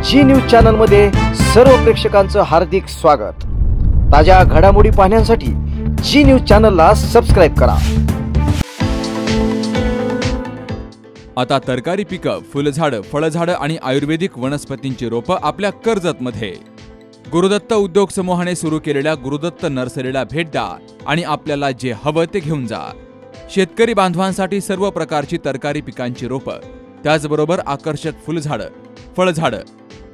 जी news channel मध्ये सर्व प्रेक्षकांचं हार्दिक स्वागत। ताज्या घडामोडी पाहण्यासाठी जी न्यूज चॅनलला सबस्क्राइब करा। आता तरकारी पिकं, फुलझाडं, फळझाडं आणि आयुर्वेदिक वनस्पतींची रोपं आपल्या कर्जतमध्ये। गुरुदत्त उद्योग समूहाने सुरू केलेल्या गुरुदत्त नर्सरीला भेट द्या आणि आपल्याला जे हवं ते घेऊन जा। शेतकरी बांधवांसाठी सर्व प्रकारची तरकारी पिकांची रोपं, त्याचबरोबर आकर्षक फुलझाडं, फळझाडं,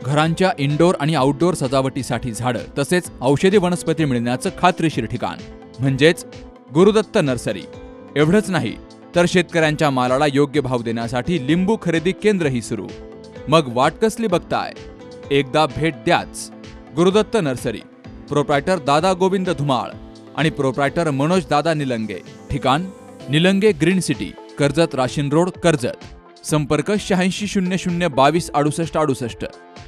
घरांच्या इंडोर आणि आउटडोर सजावटीसाठी झाडं, तसेच औषधी वनस्पती मिळण्याचं खात्रीशीर ठिकाण म्हणजेच गुरुदत्त नर्सरी। एवढंच नाही तर शेतकऱ्यांच्या मालाला योग्य भाव देण्यासाठी लिंबू खरेदी केंद्रही सुरू। मग वाट कसली बघताय? एकदा भेट द्याच। गुरुदत्त नर्सरी, प्रोप्रायटर दादा गोविंद धुमाळ आणि प्रोप्रायटर मनोज दादा निलंगे। ठिकाण निलंगे ग्रीन सिटी, कर्जत राशीन रोड, कर्जत। संपर्क 8600226868,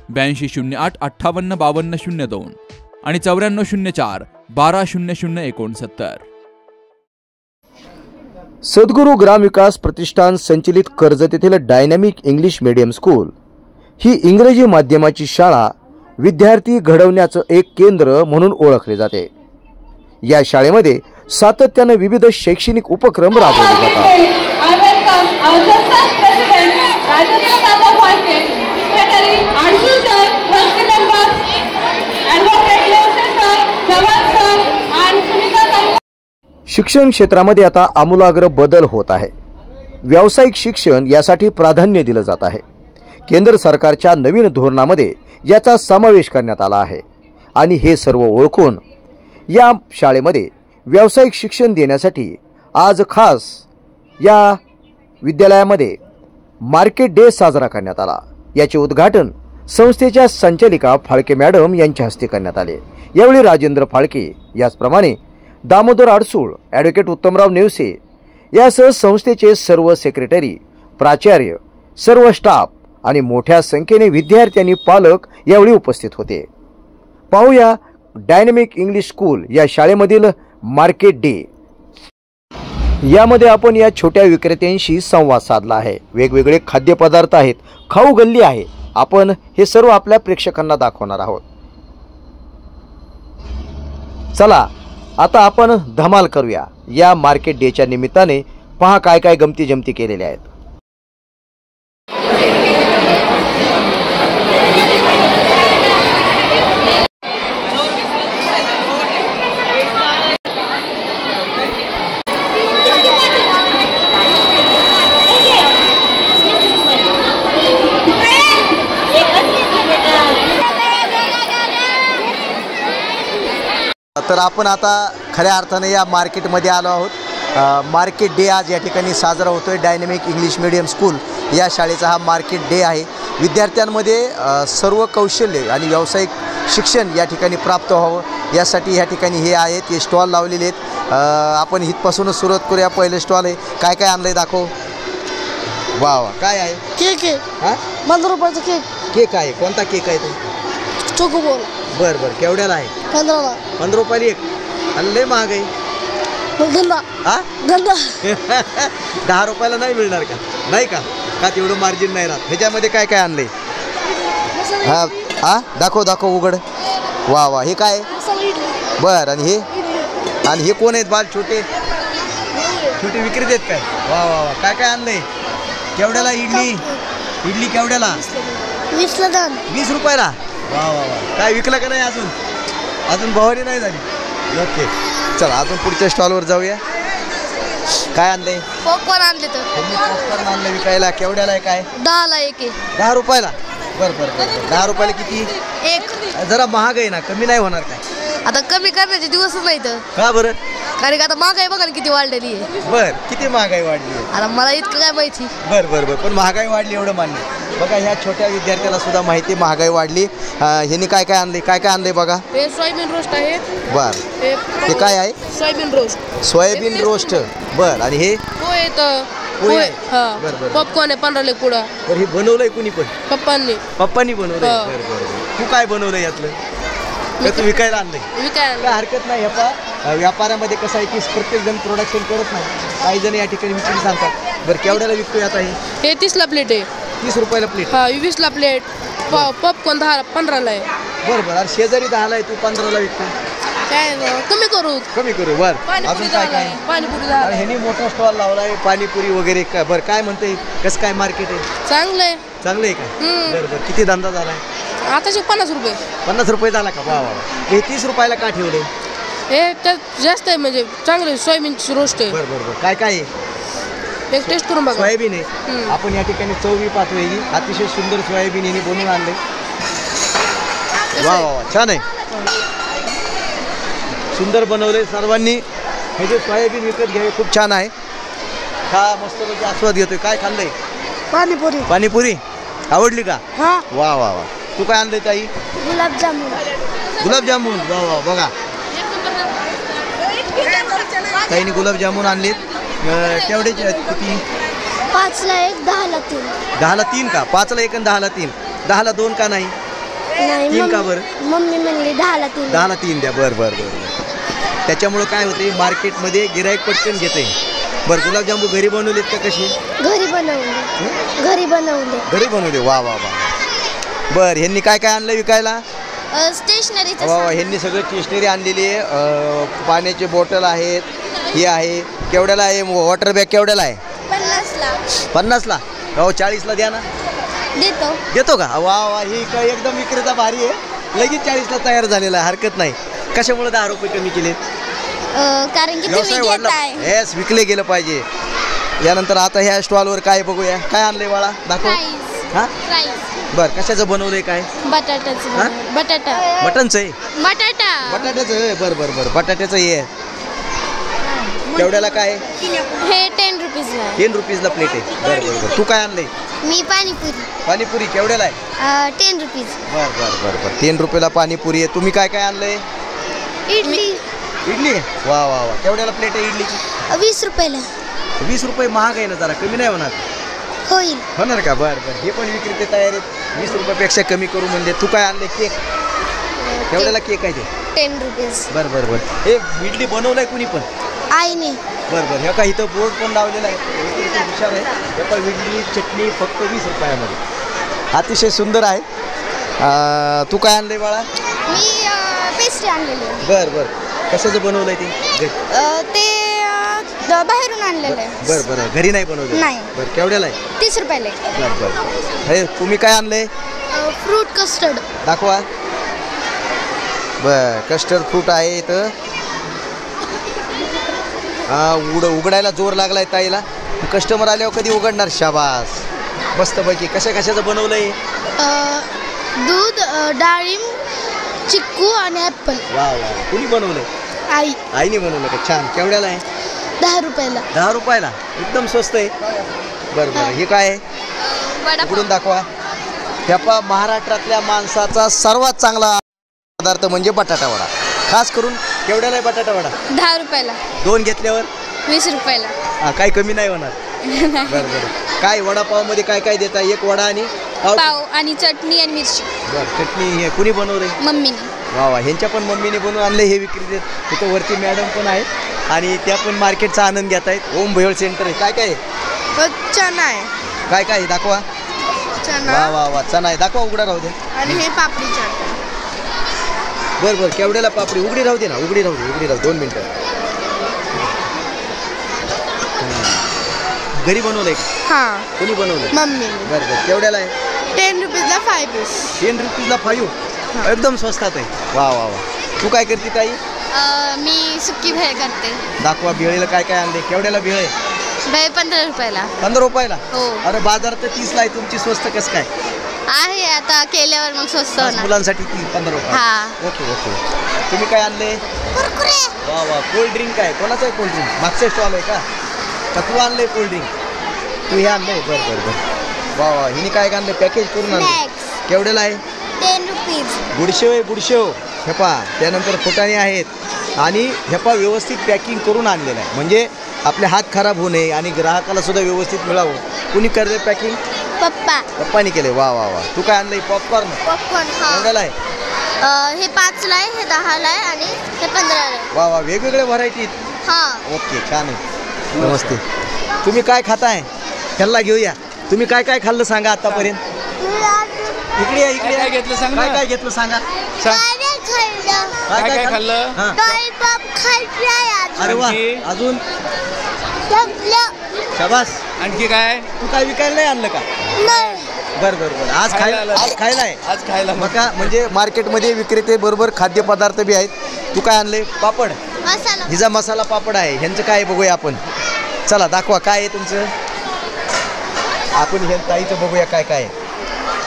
8208585202 आणि 9404120069। सद्गुरू ग्राम विकास प्रतिष्ठान संचलित कर्जत येथील डायनॅमिक इंग्लिश मीडियम स्कूल ही इंग्रजी माध्यमाची शाळा विद्यार्थी घडवण्याचं एक केंद्र म्हणून ओळखले जाते। या शाळेमध्ये सातत्याने विविध शैक्षणिक उपक्रम राबवले जातात। शिक्षण क्षेत्रामध्ये आता आमूलाग्र बदल होत आहे। व्यावसायिक शिक्षण यासाठी प्राधान्य दिलं जात आहे। केंद्र सरकारच्या नवीन धोरणामध्ये याचा समावेश करण्यात आला आहे आणि हे सर्व ओळखून या शाळेमध्ये व्यावसायिक शिक्षण देण्यासाठी आज खास या विद्यालयामध्ये मार्केट डे साजरा करण्यात आला। याचे उद्घाटन संस्थेच्या संचालिका फाळके मॅडम यांच्या हस्ते करण्यात आले। यावेळी राजेंद्र फाळके, याचप्रमाणे दामोदर अडसूळ, ॲडव्होकेट उत्तमराव नेवसे यासह संस्थेचे सर्व सेक्रेटरी, प्राचार्य, सर्व स्टाफ आणि मोठ्या संख्येने विद्यार्थी पालक यावेळी उपस्थित होते। पाहूया डायनॅमिक इंग्लिश स्कूल या शाळेमधील मार्केट डे। यामध्ये आपण या छोट्या विक्रेत्यांशी संवाद साधला आहे। वेगवेगळे खाद्यपदार्थ आहेत, खाऊ गल्ली आहे। आपण हे सर्व आपल्या प्रेक्षकांना दाखवणार आहोत। चला आता आपण धमाल करूया। या मार्केट डेच्या निमित्ताने पहा काय काय गमती जमती केलेल्या आहेत। तर आपण आता खऱ्या अर्थाने या मार्केटमध्ये आलो आहोत। मार्केट डे आज या ठिकाणी साजरा होतोय। डायनॅमिक इंग्लिश मीडियम स्कूल या शाळेचा हा मार्केट डे आहे। विद्यार्थ्यांमध्ये सर्व कौशल्य आणि व्यावसायिक शिक्षण या ठिकाणी प्राप्त व्हावं यासाठी या ठिकाणी हे आहेत, हे स्टॉल लावलेले आहेत। आपण इथपासूनच सुरुवात करूया। पहिलं स्टॉल आहे, काय काय आणलंय दाखव। वा वा, काय आहे? केक आहे। हां, 15 रुपयाचा केक। केक आहे, कोणता केक आहे तो? चोकोबॉल। बरं बरं, केवढ्याला आहे? 15ला। 15 रुपयाला एक, आणि लय महाग आहे। गंदा। हा गंदा। 10 रुपयाला नाही मिळणार का? नाही का? का तेवढं मार्जिन नाही राहत? ह्याच्यामध्ये काय काय आणलंय? हा हा, दाखव दाखव, उघड। वा वा, हे काय? बर, आणि हे कोण आहेत? बाल छोटे छोटे विक्रेते आहेत काय? वा वा वा, काय काय आणलंय? केवढ्याला इडली? इडली केवढ्याला? 20ला दान। 20 रुपयाला? वा वा वा, काय विकलं का नाही अजून? अजून भवानी नाही झाली? ओके, चला अजून पुढच्या स्टॉलवर जाऊया। काय आणलंय? पॉपकॉर्न आणले तर। पॉपकॉर्न आणलं विकायला, केवढ्याला आहे? काय? 10ला एक आहे। 10 रुपयाला? बरं बरं बरं, 10 रुपयाला किती? एक। जरा महाग आहे ना, कमी नाही होणार काय? आता कमी करण्याचे दिवसच नाही तर। का बरं? कारण का आता महागाई बघा किती वाढलेली आहे। बर, किती महागाई वाढली आहे? आता मला इतकं काय माहिती। बर बर बर, पण महागाई वाढली एवढं मान्य। बघा ह्या छोट्या विद्यार्थ्याला सुद्धा माहिती महागाई वाढली। ह्यांनी काय काय आणले? काय काय आणलंय बघा? हे सोयाबीन रोस्ट आहे। बर, हे काय आहे? Soybean roast. Soybean roast. बर, आणि हे पोहे तर पोहे। हां, बर बर, पॉपकॉर्न आहे 15ला एक पुडा। तर हे बनवलंय कुणी? पण पप्पांनी बनवलंय। बर बर, तू काय बनवलंय यातलं? तू विकायला आणलंय? विकायला हरकत नाही। व्यापारामध्ये कसं आहे की प्रत्येक जण प्रोडक्शन करत नाही, काही जण या ठिकाणी विक्री सांगतात। बरं केवढ्याला विकतोय आता हे? 30 ला प्लेट आहे। 30 रुपयाला प्लेट? हां 20 ला प्लेट। पॉपकॉर्न 15ला आहे. बरं बरं. अरे शेजारी 10ला आहे, तू 15ला विकतो. काय कमी करू. कमी करू. बरं पाणीपुरी अजून काय 10ला काय? आहे. पाणीपुरी 10ला अरे आहे. ह्यांनी मोठा स्टॉल लावलाय पाणीपुरी वगैरे. काय बरं काय म्हणते, कसं काय मार्केट आहे? चांगलं आहे. चांगलं आहे का? बरं बरं. किती धंदा झालाय? आताचे 50 रुपये. 50 रुपये झाला का? वा वा. हे 30 रुपयाला का ठेवले? हे त्यात जास्त आहे म्हणजे चांगले सोयाबीनची रोस्ट आहे. बरं बरं बरं. काय काय आहे? एक टेस्ट करून बघा. सोयाबीन आहे. आपण या ठिकाणी चवी पाहतोय ही अतिशय सुंदर सोयाबीन यांनी बनवून आणले. वा वा वा. छान आहे, सुंदर बनवले. सर्वांनी हे जे सोयाबीन विकत घ्यावे, खूप छान आहे. खा मस्तपैकी आस्वाद घेतोय. काय खाल्लंय? पाणीपुरी. पाणीपुरी आवडली का? हा. वा वा वा. तू काय आणलंय ताई? गुलाबजामुन. गुलाबजामुन. वा वा. बघा ताईने गुलाबजामुन आणलेत. केवढ्याचे आहेत? किती? 5ला 1, 10ला 3. 10ला 3 का? 5ला 1 आणि 10ला 3. 10ला 2 का नाही? नाही 3 का बरं? मम्मी म्हणली 10ला 3. 10ला 3 द्या. बरं बरं बरं. त्याच्यामुळं काय होते, मार्केटमध्ये गिराईक पटकन घेते. बरं गुलाबजामू घरी बनवलेत का कशी? घरी बनवले. घरी बनवले. घरी बनवले. वा वा वा. बरं ह्यांनी काय काय आणलं विकायला? स्टेशनरीचं. वा वा. ह्यांनी सगळं स्टेशनरी आणलेली आहे. पाण्याचे बॉटल आहेत. हे आहे. केवढ्याला आहे वॉटर बॅग? केवढ्याला आहे? 50ला. 50ला. हो 40ला द्या ना. देतो का? वा वा. ही काय एकदम विक्रेता भारी आहे. लगेच 40ला तयार झालेला आहे. हरकत नाही. कशामुळे 10 रुपये कमी केले? कारण की व्यवसाय वाढला. येस, विकले गेलं पाहिजे. यानंतर आता ह्या स्टॉलवर काय बघूया. काय आणलंय बाळा? दाखव. हा बरं. कशाचं बनवलंय? काय? बटाट्याचं. बटाटा. मटनचं आहे? बटाट्याचं आहे. बरं बरं बरं. बटाट्याचं हे आहे. केवढ्याला काय? हे 10 रुपीजला. 10 रुपीजला प्लेट आहे. बरं बरं बरं. तू काय आणलंय? मी पाणीपुरी. पाणीपुरी केवढ्याला आहे? 10 रुपीज. बरं बरं बरं बरं. 10 रुपयाला पाणीपुरी आहे. तुम्ही काय काय आणलंय? इडली. इडली आहे. वा वा वा. केवढ्याला प्लेट आहे इडलीची? 20 रुपयाला. 20 रुपये महाग आहे ना, जरा कमी नाही होणार? होईल. होणार का? बरं बरं. हे पण विक्रेते तयार आहेत 20 रुपयापेक्षा कमी करू म्हणजे. तू काय आणले? केक. केवढ्याला केक आहे ते? 10 रुपीज. बरं बरं बरं. हे इडली बनवलंय कुणी पण? आईने. बरं बरं. हे का इथं बोर्ड पण लावलेला आहे. विक्रेते हुशार आहे. हे पण इडली चटणी फक्त 20 रुपयामध्ये. अतिशय सुंदर आहे. तू काय आणलंय बाळा? मी पेस्ट्री आणलेली आहे. बरं बरं. कशाचं बनवलंय ते? ते बाहेरून आणलेलं आहे. बरं बरं. घरी नाही बनवलं? नाही. बरं. केवढ्याला आहे? 30 रुपयाला आहे. बरं बरं. हे तुम्ही काय आणलंय? Fruit custard. दाखवा. बर. कस्टर्ड फ्रूट आहे इथं. उघडायला जोर लागलाय ताईला. कस्टमर आल्यावर कधी उघडणार? शाबास. मस्तपैकी. कशाचं बनवलंय? दूध, डाळिंब, चिक्कू आणि ॲपल. वा वा. कुणी बनवलंय? आई. आईने बनवलं का? छान. केवढ्याला आहे? 10 रुपयाला. 10 रुपयाला. एकदम स्वस्त आहे. बरं बरं. हे काय आहे? उघडून दाखवा. ह्या महाराष्ट्रातल्या माणसाचा सर्वात चांगला पदार्थ म्हणजे बटाटा वडा. खास करून केवढ्याला आहे बटाटा वडा? 10 रुपयाला. 2 घेतल्यावर? 20 रुपयाला. हा. काही कमी नाही होणार? बरं बरं. काय वडापावमध्ये काय काय देता? एक वडा आणि पाव आणि चटणी आणि मिरची. बरं. चटणी हे कुणी बनवलंय? मम्मीने. वा वा. ह्यांच्या पण मम्मीने बनवून आणले हे विक्रेते. तिथं वरती मॅडम पण आहेत आणि त्या पण मार्केटचा आनंद घेत आहेत. ओम भेळ सेंटर आहे. काय काय आहे? चना आहे. काय काय दाखवा. वा वा वा. चना आहे. दाखवा. उघडा राहू दे. आणि हे पापडी चाट. बरं बरं. केवढ्याला पापडी? उघडी राहू दे ना. उघडी राहू दे. 2 मिनिटं. घरी बनवलंय का? हां. कोणी बनवलंय? मम्मीने. बरं बरं. केवढ्याला आहे? 10 रुपीजला 5 पीस. 10 रुपीजला 5. एकदम स्वस्तात आहे. वा वा वा. तू काय करते ताई? मी सुक्की भेळ करते. दाखवा. भेळीला काय काय आणले? केवढ्याला भेळ आहे? भेळ 15 रुपयाला. 15 रुपयाला? हो. अरे बाजारात तर 30ला आहे. तुमची स्वस्त कसं काय आहे? आता केल्यावर मग स्वस्त खास होणार. मुलांसाठी 15 रुपये. हां. Okay okay. तुम्ही काय आणले? कुरकुरे. वा वा. कोल्ड ड्रिंक काय? कोणाचं आहे कोल्ड ड्रिंक? मागचं स्टॉल आहे का तू आणलंय कोल्ड ड्रिंक? तू हे आणलंय? बरं बरं बरं. वा वा. हिने काय आणलं? पॅकेज करून आणलं. केवढ्याला आहे? 10 रुपीज. गुडशेव आहे. गुडशेव. हेपा. त्यानंतर फुटाणे आहेत आणि हेपा व्यवस्थित पॅकिंग करून आणलेलं आहे म्हणजे आपले हात खराब होऊ नये आणि ग्राहकाला सुद्धा व्यवस्थित मिळावं. कुणी करते पॅकिंग? पप्पानी केले. वा वा वा. तू काय आणलंय? पॉपकॉर्न. केवढ्याला आहे? हे 5ला आहे, हे 10ला आहे आणि हे 15ला आहे. वा वा. वेगवेगळ्या व्हरायटी. हां. ओके. छान आहे. नमस्ते. तुम्ही काय खाताय? ह्याला घेऊया. तुम्ही काय काय खाल्लं सांगा आतापर्यंत? इकडे या, इकडे काय घेतलं सांग काय ना. काय घेतलं सांगा. काय काय खाल्लं? हा. अरे वा, आणखी? अजून शाबास. आणखी काय? तू काय विकायला नाही आणलं का? बर बर बर. आज खायला खायला आलं. आज खायला आहे. आज खायला मग का म्हणजे मार्केटमध्ये विक्रेते बरोबर खाद्यपदार्थ बी आहेत. तू काय आणले? पापड. हिचा मसाला पापड आहे. ह्यांचं काय आहे बघूया आपण. चला दाखवा काय आहे तुमचं. आपण ह्या ताईचं बघूया काय काय आहे.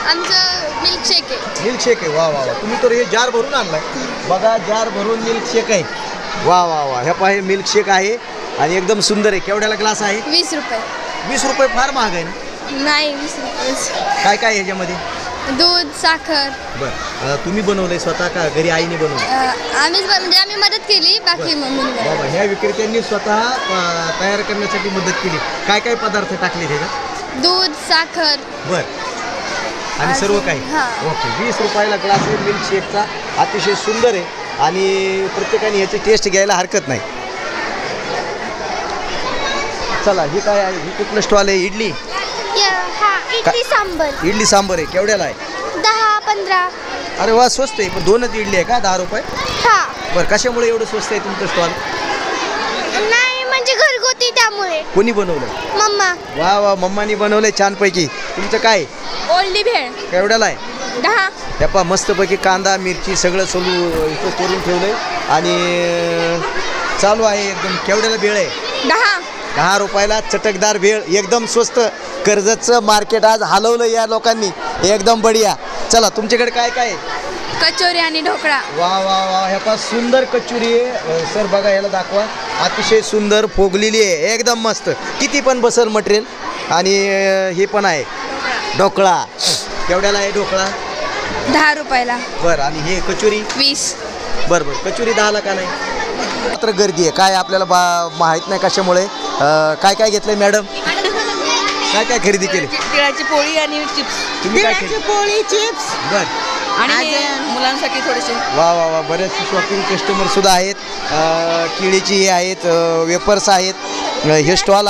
आमचं मिल्कशेक आहे. मिल्कशेक आहे. वा वा वा. तुम्ही तर हे जार भरून आणलाय. बघा जार भरून मिल्कशेक आहे. वा वा वा. ह्या पाहे मिल्कशेक आहे आणि एकदम सुंदर आहे. केवढ्याला ग्लास आहे? 20 रुपये. 20 रुपये फार महाग आहे ना. नाही 20 रुपये. काय काय ह्याच्यामध्ये? दूध, साखर. बरं तुम्ही बनवलंय स्वतः का घरी आईने बनवलं? आम्हीच म्हणजे आम्ही मदत केली, बाकी मम्मीने. बाबा ह्या विक्रेत्यांनी स्वतः तयार करण्यासाठी मदत केली. काय काय पदार्थ टाकले त्याच्यात? दूध, साखर. बर आणि सर्व काही. हां. ओके. 20 रुपयाला ग्लास आहे मिल्कशेकचा. अतिशय सुंदर आहे आणि प्रत्येकाने याची टेस्ट घ्यायला हरकत नाही. चला ही काय आहे? ही कुठलं स्टॉल आहे? इडली. इडली सांबर. इडली सांबर आहे. केवढ्याला आहे? 10-15. अरे वा, स्वस्त आहे. पण दोनच इडली आहे का? 10 रुपये. हा. बरं कशामुळे एवढं स्वस्त आहे तुमचं स्टॉल? नाही म्हणजे घरगुती त्यामुळे. कोणी बनवलं? मम्मा. वा वा, मम्मानी बनवलंय छानपैकी. तुमचं काय? ओल्डी भेळ. केवढ्याला आहे? 10. त्या पा मस्तपैकी कांदा मिरची सगळं इथं करून ठेवलंय आणि चालू आहे एकदम. केवढ्याला भेळ आहे? 10 रुपयाला चटकदार भेळ. एकदम स्वस्त. कर्जतचं मार्केट आज हलवलं या लोकांनी. एकदम बढिया. चला तुमच्याकडे काय काय आहे? कचोरी आणि ढोकळा. वा वा वा. ह्या पा सुंदर कचोरी आहे. सर बघा याला दाखवा. अतिशय सुंदर फोगलेली आहे. एकदम मस्त. किती पण बसल मटेरियल. आणि हे पण आहे ढोकळा. केवढ्याला आहे ढोकळा? 10 रुपयाला. बरं आणि हे कचोरी? 20. बरं बरं. कचोरी 10ला का नाही? मात्र गर्दी आहे. काय आपल्याला माहीत नाही कशामुळे. काय काय घेतलंय मॅडम? काय काय खरेदी केली? तिळाची पोळी आणि चिप्स. तुम्ही काय केली? पोळी, चिप्स बरं. आणि मुलांसाठी थोडेसे. वा वा वा. बरेचसे शॉपिंग कस्टमर सुद्धा आहेत. केळीची हे आहेत, वेपर्स आहेत. हे स्टॉल.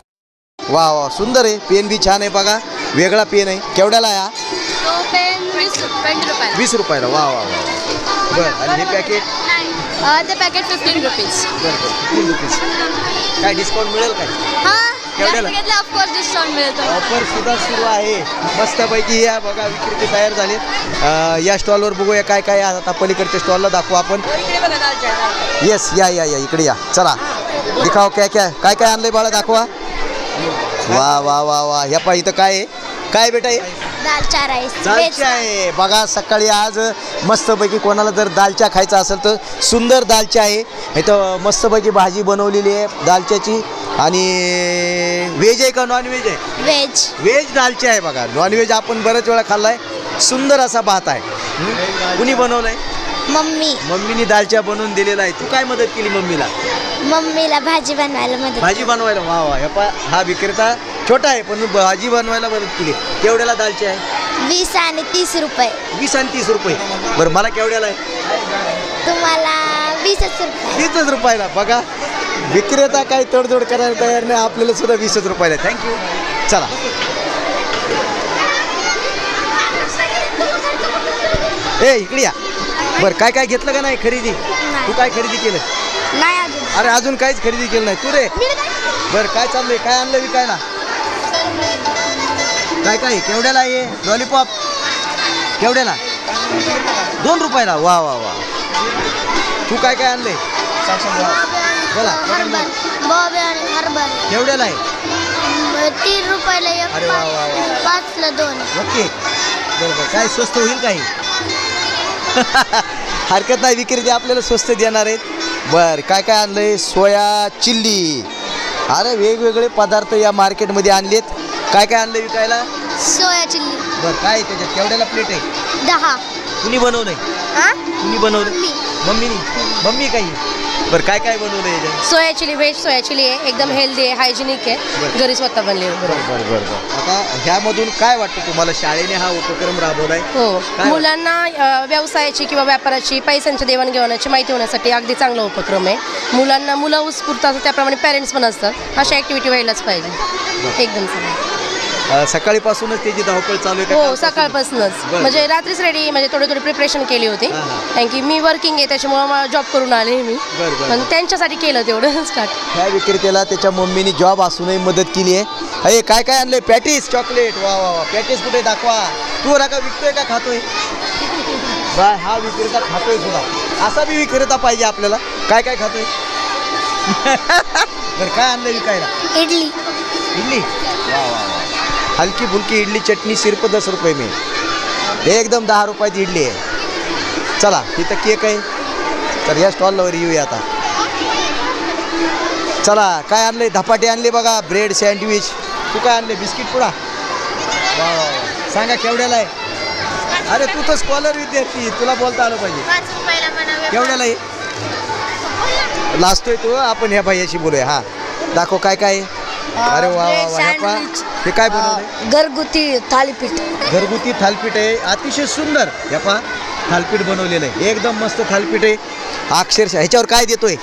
वा वा सुंदर आहे. पेन बी छान आहे बघा. वेगळा पेन आहे. केवढ्याला आहे हा? तो पेन 20 रुपयाला. 20 रुपयाला. वा वा वा. बरं आणि हे पॅकेट? ते पॅकेट 15 रुपीज. बरं बरं. 15 रुपीज. काय डिस्काउंट मिळेल काय? केवढ्याला? घेतलं ऑफकोर्स डिस्काउंट मिळतो. ऑफर सुद्धा सुरू आहे मस्तपैकी. या बघा विक्रेते तयार झालेत. या स्टॉलवर बघूया काय काय आहे. आता पलीकडच्या स्टॉलला दाखवू आपण. येस या या या इकडे या. चला दिखाव काय काय काय काय आणलंय बाळा दाखवा. वा वा वा वा. ह्या पा इथं काय आहे? काय बेटा आहे? दालचा राईस. दालचा आहे बघा. सकाळी आज मस्तपैकी कोणाला जर दालचा खायचा असेल तर सुंदर दालचा आहे. इथं मस्तपैकी भाजी बनवलेली आहे दालच्याची. आणि व्हेज आहे का नॉनव्हेज आहे? व्हेज. व्हेज दालचा आहे बघा. नॉनव्हेज आपण बऱ्याच वेळा खाल्लाय. सुंदर असा भात आहे. कुणी बनवलाय? मम्मी. मम्मीने दालचा बनवून दिलेला आहे. तू काय मदत केली मम्मीला? मम्मीला भाजी बनवायला मदत. भाजी बनवायला. वा वा. हा विक्रेता छोटा आहे पण भाजी बनवायला मदत केली. केवढ्याला दालचा आहे? 20 आणि 30 रुपये. 20 आणि 30 रुपये. बरं मला केवढ्याला आहे? तुम्हाला 20 रुपये. 20 रुपयाला. बघा विक्रेता काही तडजोड करायला तयार नाही. आपल्याला सुद्धा 20 रुपयाला. थँक्यू. चला इकडे या. बरं काय काय घेतलं का नाही खरेदी? तू काय खरेदी केलं? नाही अजून. अरे अजून काहीच खरेदी केलं नाही तू रे. बरं काय चाललंय? काय आणलं विकायला? काय काय? केवढ्याला आहे लॉलीपॉप? केवढ्याला? 2 रुपयाला. वा वा वा. तू काय काय आणलंय? बोला. बॉबी आणि हरभरे. केवढ्याला आहे? 3 रुपयाला एक. अरे वा वा वा. 5ला 2. ओके. बरोबर. काय स्वस्त होईल काही? हरकत नाही. विक्रेते आपल्याला स्वस्त देणार आहेत. बरं काय काय आणलंय? सोया चिल्ली. अरे वेगवेगळे पदार्थ या मार्केटमध्ये आणलेत. काय काय आणलं विकायला? सोया चिल्ली. बरं काय त्याच्यात केवढ्याला प्लेट आहे? 10. कुणी बनवलंय? कुणी बनवलं? मम्मीनी. मम्मी काही. बरं काय काय बनवलं याच्यात? Soya chilli, veg soya chilli आहे. एकदम हेल्दी आहे, हायजेनिक आहे. घरी स्वतः बनले. बरं बरं. आता ह्यामधून काय वाटतं तुम्हाला? शाळेने हा उपक्रम राबवलाय. हो. मुलांना व्यवसायाची किंवा व्यापाराची पैशांच्या देवाणघेवाणाची माहिती होण्यासाठी अगदी चांगला उपक्रम आहे. मुलं उत्स्फूर्त असतात त्याप्रमाणे पॅरेंट्स पण असतात. अशा ॲक्टिव्हिटी व्हायलाच पाहिजे. एकदम चांगलं. सकाळीपासूनच त्याची धावपळ चालू आहे का? हो कालपासून? सकाळपासूनच बरं. म्हणजे रात्रीच रेडी म्हणजे थोडी प्रिपरेशन केली होती हां, हां. कारण की मी वर्किंग आहे त्याच्यामुळे मला जॉब करून आले मी बरं, बरं. पण त्यांच्यासाठी केलं तेवढं स्टार्ट. ह्या विक्रेत्याला त्याच्या मम्मीने जॉब असूनही मदत केली आहे. अरे काय काय आणले? Patties chocolate. वा वा वा. पॅटीस कुठे दाखवा. तू का विकतोय का खातोय? बाय हा विक्रेता खातोय सुद्धा. असा बी विक्रेता पाहिजे आपल्याला. काय काय खातोय? बरं काय आणलं विकायला? इडली. इडली. वा वा वा. हलकी फुलकी इडली चटणी सिर्फ 10 रुपये में. एकदम 10 रुपयाची इडली आहे. चला इथं केक आहे. तर या स्टॉलवर येऊया आता. चला काय आणले? धपाटे आणले बघा. Bread sandwich. तू काय आणले? बिस्किट पुडा. वा वा वा. सांगा केवढ्याला आहे? अरे तू तर स्कॉलर विद्यार्थी, तुला बोलता आलं पाहिजे. केवढ्याला आहे? लाजतोय तू. आपण ह्या भाईयाशी बोलूया. हा दाखव काय काय आहे. अरे वा वा वा. ह्या पहा. हे काय बनवलंय? घरगुती थालीपीठ. घरगुती थालपीठ आहे. अतिशय सुंदर. ह्या पहा थालपीठ बनवलेलं आहे. एकदम मस्त थालपीठ आहे. अक्षरशः ह्याच्यावर काय देतोय?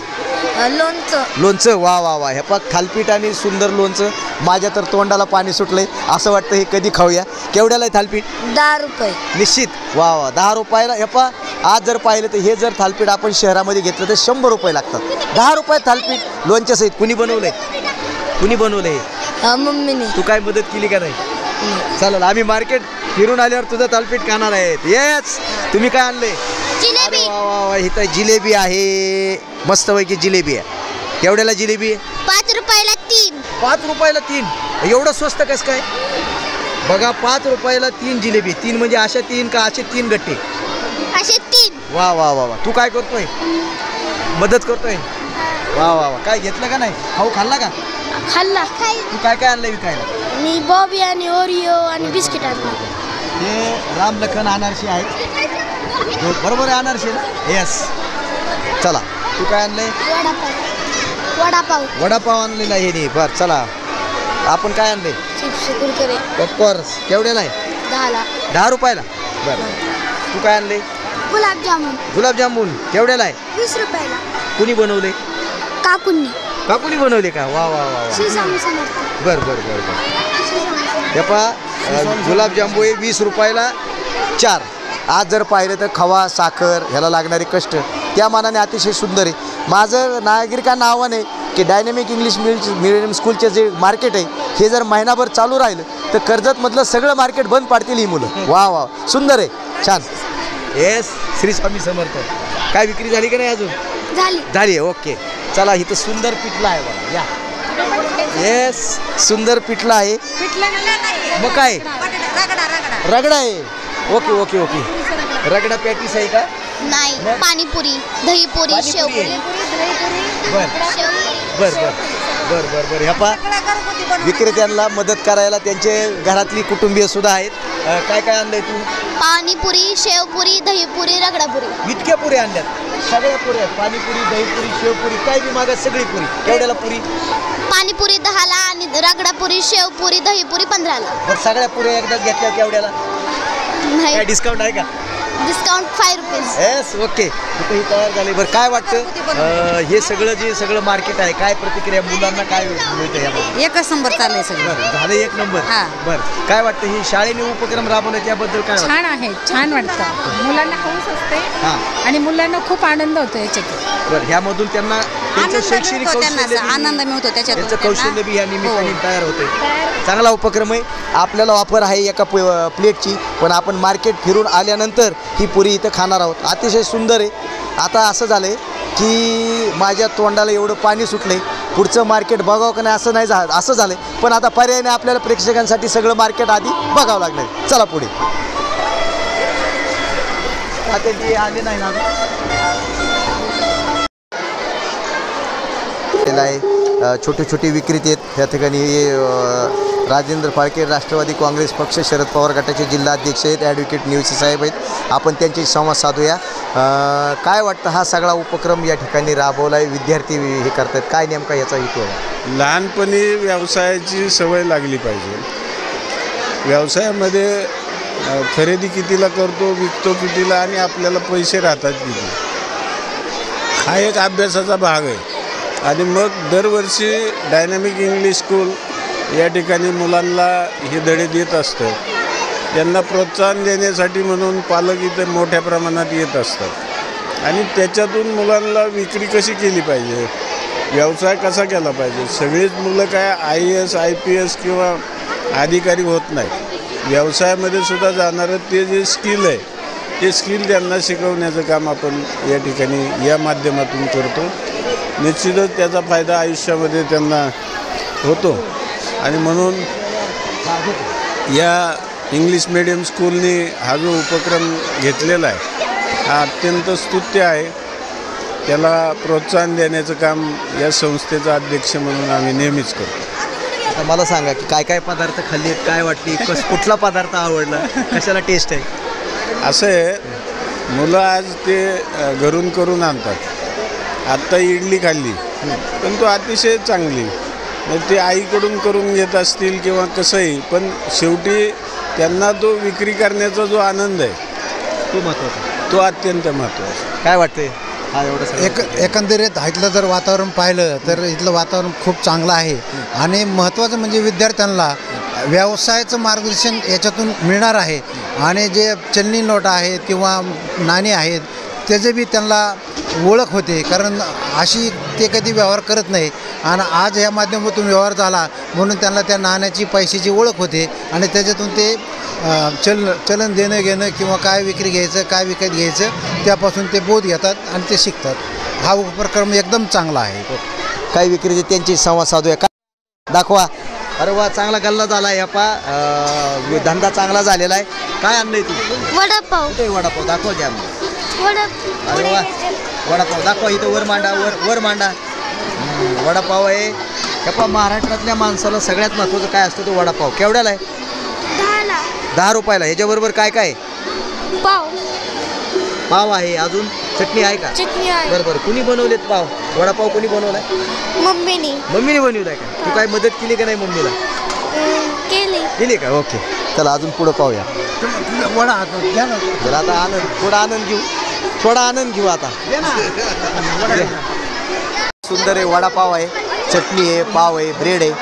लोणचं. लोणचं. वा वा वा. ह्या पहा थालपीठ आणि सुंदर लोणचं. माझ्या तर तोंडाला पाणी सुटलंय. असं वाटतं हे कधी खाऊया. केवढ्याला आहे थालपीठ? 10 रुपये. निश्चित. वा वा. 10 रुपयाला. हे पहा आज जर पाहिलं तर हे जर थालपीठ आपण शहरामध्ये घेतलं तर 100 रुपये लागतात. 10 रुपये थालपीठ लोणच्या सहित. कुणी बनवलंय? कुणी बनवलंय? मम्मीने. तू काय मदत केली का नाही? चालेल आम्ही मार्केट फिरून आल्यावर तुझं थालपीठ खाणार आहेत. येस. तुम्ही काय आणले? अरे वा वा वा. इथं जिलेबी आहे. मस्तपैकी जिलेबी आहे. केवढ्याला जिलेबी आहे? 5 रुपयाला 3. 5 रुपयाला 3. एवढं स्वस्त कसं काय? बघा 5 रुपयाला 3 जिलेबी. 3 म्हणजे अशा 3 का असे 3 गट्टे? असे 3. वा वा वा वा. तू काय करतोय? मदत करतोय. वा वा वा. काय घेतलं का नाही? खाऊ खाल्ला का? खाल्ला. तू काय काय आणलं विकायला? मी बॉबी आणि ओरिओ आणि बिस्किट आणलं. हे राम लखन अनारशी आहेत. बरोबर आहे अनारशी ना? येस. चला तू काय आणलंय? वडापाव. वडापाव आणलेला आहे हे. बरं चला आपण काय आणले? चिप्स कुरकुरे. पॉपकॉर्न्स. केवढ्याला आहे? 10 रुपयाला. बरं तू काय आणले? गुलाबजामुन. गुलाबजामुन. केवढ्याला आहे? 20 रुपयाला. कुणी बनवले? काकूंनी. काकुनी बनवले का? वा वा वा. बरं बरं बरं बरं. हे पहा गुलाबजामू आहे 20 रुपयाला 4. आज जर पाहिलं तर खवा साखर ह्याला लागणारे कष्ट त्या मानाने अतिशय सुंदर आहे. माझं नागरिकांना आव्हान आहे की डायनॅमिक इंग्लिश मिडियम स्कूलचे जे मार्केट आहे हे जर महिनाभर चालू राहिलं तर कर्जतमधलं सगळं मार्केट बंद पाडतील ही मुलं. वा वा. सुंदर आहे. छान. येस. श्री स्वामी समर्थ. काय विक्री झाली का नाही अजून? झाली. ओके. चला इथं सुंदर पिठला आहे बघा. या. येस. सुंदर पिठला आहे. मग काय? रगडा आहे. Okay okay okay. Ragda patties आहे का? नाही. पाणीपुरी, दहीपुरी, शेवपुरी. बर बर बर बर बर बर. ह्या पहा विक्रेत्यांना मदत करायला त्यांचे घरातली कुटुंबीय सुद्धा आहेत. काय काय आणलंय तू? पाणीपुरी, शेवपुरी, दहीपुरी, रगडापुरी. इतक्या पुऱ्या आणल्यात? सगळ्या पुऱ्या. पाणीपुरी, दहीपुरी, शेवपुरी काय बी मागत सगळी पुरी. केवढ्याला पुरी? पाणीपुरी 10ला आणि रगडापुरी, शेवपुरी, दहीपुरी 15ला. बरं सगळ्या पुऱ्या एकदाच घेतल्या केवढ्याला? नाही. काय डिस्काउंट आहे का? Discount 5 rupees. येस. ओके. इथं ही तयार झाली. बरं काय वाटतं हे सगळं मार्केट आहे काय प्रतिक्रिया मुलांना काय मिळतं यामध्ये? एकच नंबर चाललंय सगळं. बरं झालं 1 नंबर. हां. बरं काय वाटतं ही शाळेने उपक्रम राबवले त्याबद्दल काय वाटतं? छान आहे. छान वाटतं. मुलांना हौस असते हां. आणि मुलांना खूप आनंद होतो याच्यात. बरं ह्यामधून त्यांना त्यांचं शैक्षणिक कौशल्य आनंद मिळतो त्याच्यात. त्यांचं कौशल्य बी या निमित्ताने तयार होते. चांगला उपक्रम आहे. आपल्याला ऑफर आहे एका प्लेटची पण आपण मार्केट फिरून आल्यानंतर ही पुरी इथं खाणार आहोत. अतिशय सुंदर आहे. आता असं झालं आहे की माझ्या तोंडाला एवढं पाणी सुटलं आहे. पुढचं मार्केट बघावं का नाही असं नाही असं झालं आहे. पण आता पर्यायाने आपल्याला प्रेक्षकांसाठी सगळं मार्केट आधी बघावं लागणार. चला पुढे. आता ते आले नाही ना आहे. छोटी छोटी विक्रेते आहेत या ठिकाणी. राजेंद्र फाळके राष्ट्रवादी काँग्रेस पक्ष शरद पवार गटाचे जिल्हाध्यक्ष आहेत. ॲडव्होकेट निवसी साहेब आहेत. आपण त्यांची संवाद साधूया. काय वाटतं हा सगळा उपक्रम या ठिकाणी राबवला आहे विद्यार्थी हे करतात काय नेमका याचा हेतू आहे? लहानपणी व्यवसायाची सवय लागली पाहिजे. व्यवसायामध्ये खरेदी कितीला करतो विकतो कितीला आणि आपल्याला पैसे राहतात किती हा एक अभ्यासाचा भाग आहे. आणि मग दरवर्षी डायनॅमिक इंग्लिश स्कूल या ठिकाणी मुलांना हे धडे देत असतं. त्यांना प्रोत्साहन देण्यासाठी म्हणून पालक इथे मोठ्या प्रमाणात येत असतात आणि त्याच्यातून मुलांना विक्री कशी केली पाहिजे, व्यवसाय कसा केला पाहिजे. सगळीच मुलं काय IAS IPS किंवा अधिकारी होत नाही. व्यवसायामध्ये सुद्धा जाणारं ते जे स्किल आहे ते स्किल त्यांना शिकवण्याचं काम आपण या ठिकाणी या माध्यमातून करतो. निश्चितच त्याचा फायदा आयुष्यामध्ये त्यांना होतो आणि म्हणून या इंग्लिश मीडियम स्कूलने हा जो उपक्रम घेतलेला आहे हा अत्यंत स्तुत्य आहे. त्याला प्रोत्साहन देण्याचं काम या संस्थेचा अध्यक्ष म्हणून आम्ही नेहमीच करतो. आता मला सांगा की काय काय पदार्थ खाल्ले, काय वाटली, कुठला पदार्थ आवडला, कशाला टेस्ट आहे? असं आहे, मुलं आज ते घरून करून आणतात. आत्ता इडली खाल्ली पण तो अतिशय चांगली, म्हणजे ते आईकडून करून घेत असतील किंवा कसंही, पण शेवटी त्यांना तो विक्री करण्याचा जो आनंद आहे तो महत्त्वाचा, तो अत्यंत महत्त्वाचा. काय वाटते? हा एवढं एकंदरीत इथलं जर वातावरण पाहिलं तर इथलं वातावरण खूप चांगलं आहे आणि महत्त्वाचं म्हणजे विद्यार्थ्यांना व्यवसायाचं मार्गदर्शन याच्यातून मिळणार आहे आणि जे चलनी नोट आहेत किंवा नाणी आहेत त्याचे बी त्यांना ओळख होते, कारण अशी ते कधी व्यवहार करत नाही आणि आज या माध्यमातून व्यवहार झाला म्हणून त्यांना त्या नाण्याची पैशाची ओळख होते आणि त्याच्यातून ते चलन देणं घेणं किंवा काय विक्री घ्यायचं, काय विकत घ्यायचं त्यापासून ते बोध घेतात आणि ते शिकतात. हा उपक्रम एकदम चांगला आहे. काय विक्रीचे त्यांची संवाद साधूया, काय दाखवा. अरे वा, चांगला गल्ला झाला आहे आपा, धंदा चांगला झालेला आहे. काय आणलंय तू? वडापाव. कुठे वडापाव दाखवा घ्या. अरे वा, वडापाव दाखवा. इथं वर मांडा, वर मांडा. वडापाव आहे. ह्या महाराष्ट्रातल्या माणसाला सगळ्यात महत्त्वाचं काय असतं, तो वडापाव. केवढ्याला आहे? 10 रुपयाला. ह्याच्याबरोबर काय काय? पाव आहे. अजून चटणी आहे का? चटणी आहे. बरोबर. कुणी बनवलेत पाव? वडापाव कुणी बनवलाय? मम्मीने बनवलाय का? तू काय मदत केली का नाही मम्मीला? केली का? ओके, चला अजून पुढं पाहूया. चला आता थोडा आनंद घेऊ आता. सुंदर आहे, वडापाव आहे, चटणी आहे, पाव आहे, ब्रेड आहे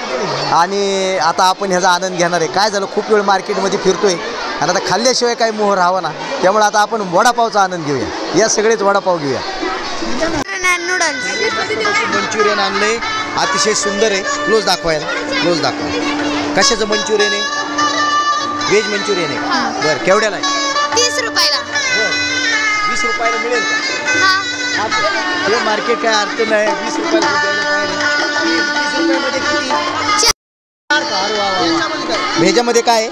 आणि आता आपण ह्याचा आनंद घेणार आहे. काय झालं, खूप वेळ मार्केटमध्ये फिरतोय आणि आता खाल्ल्याशिवाय काही मोह राहावा ना, त्यामुळे आता आपण वडापावचा आनंद घेऊया. या सगळेच वडापाव घेऊया. मंचुरियन आणलंय, अतिशय सुंदर आहे. क्लोज दाखवायला, क्लोज दाखवा. कशाचं मंचुरियन आहे? व्हेज मंचुरियन आहे. बरं, केवढ्याला आहे? 30 रुपयाला. 20 रुपयाला मिळेल का? हे मार्केट काय अर्थ नाही. 20 रुपयाला 30 रुपयामध्ये किती? ह्याच्यामध्ये काय आहे?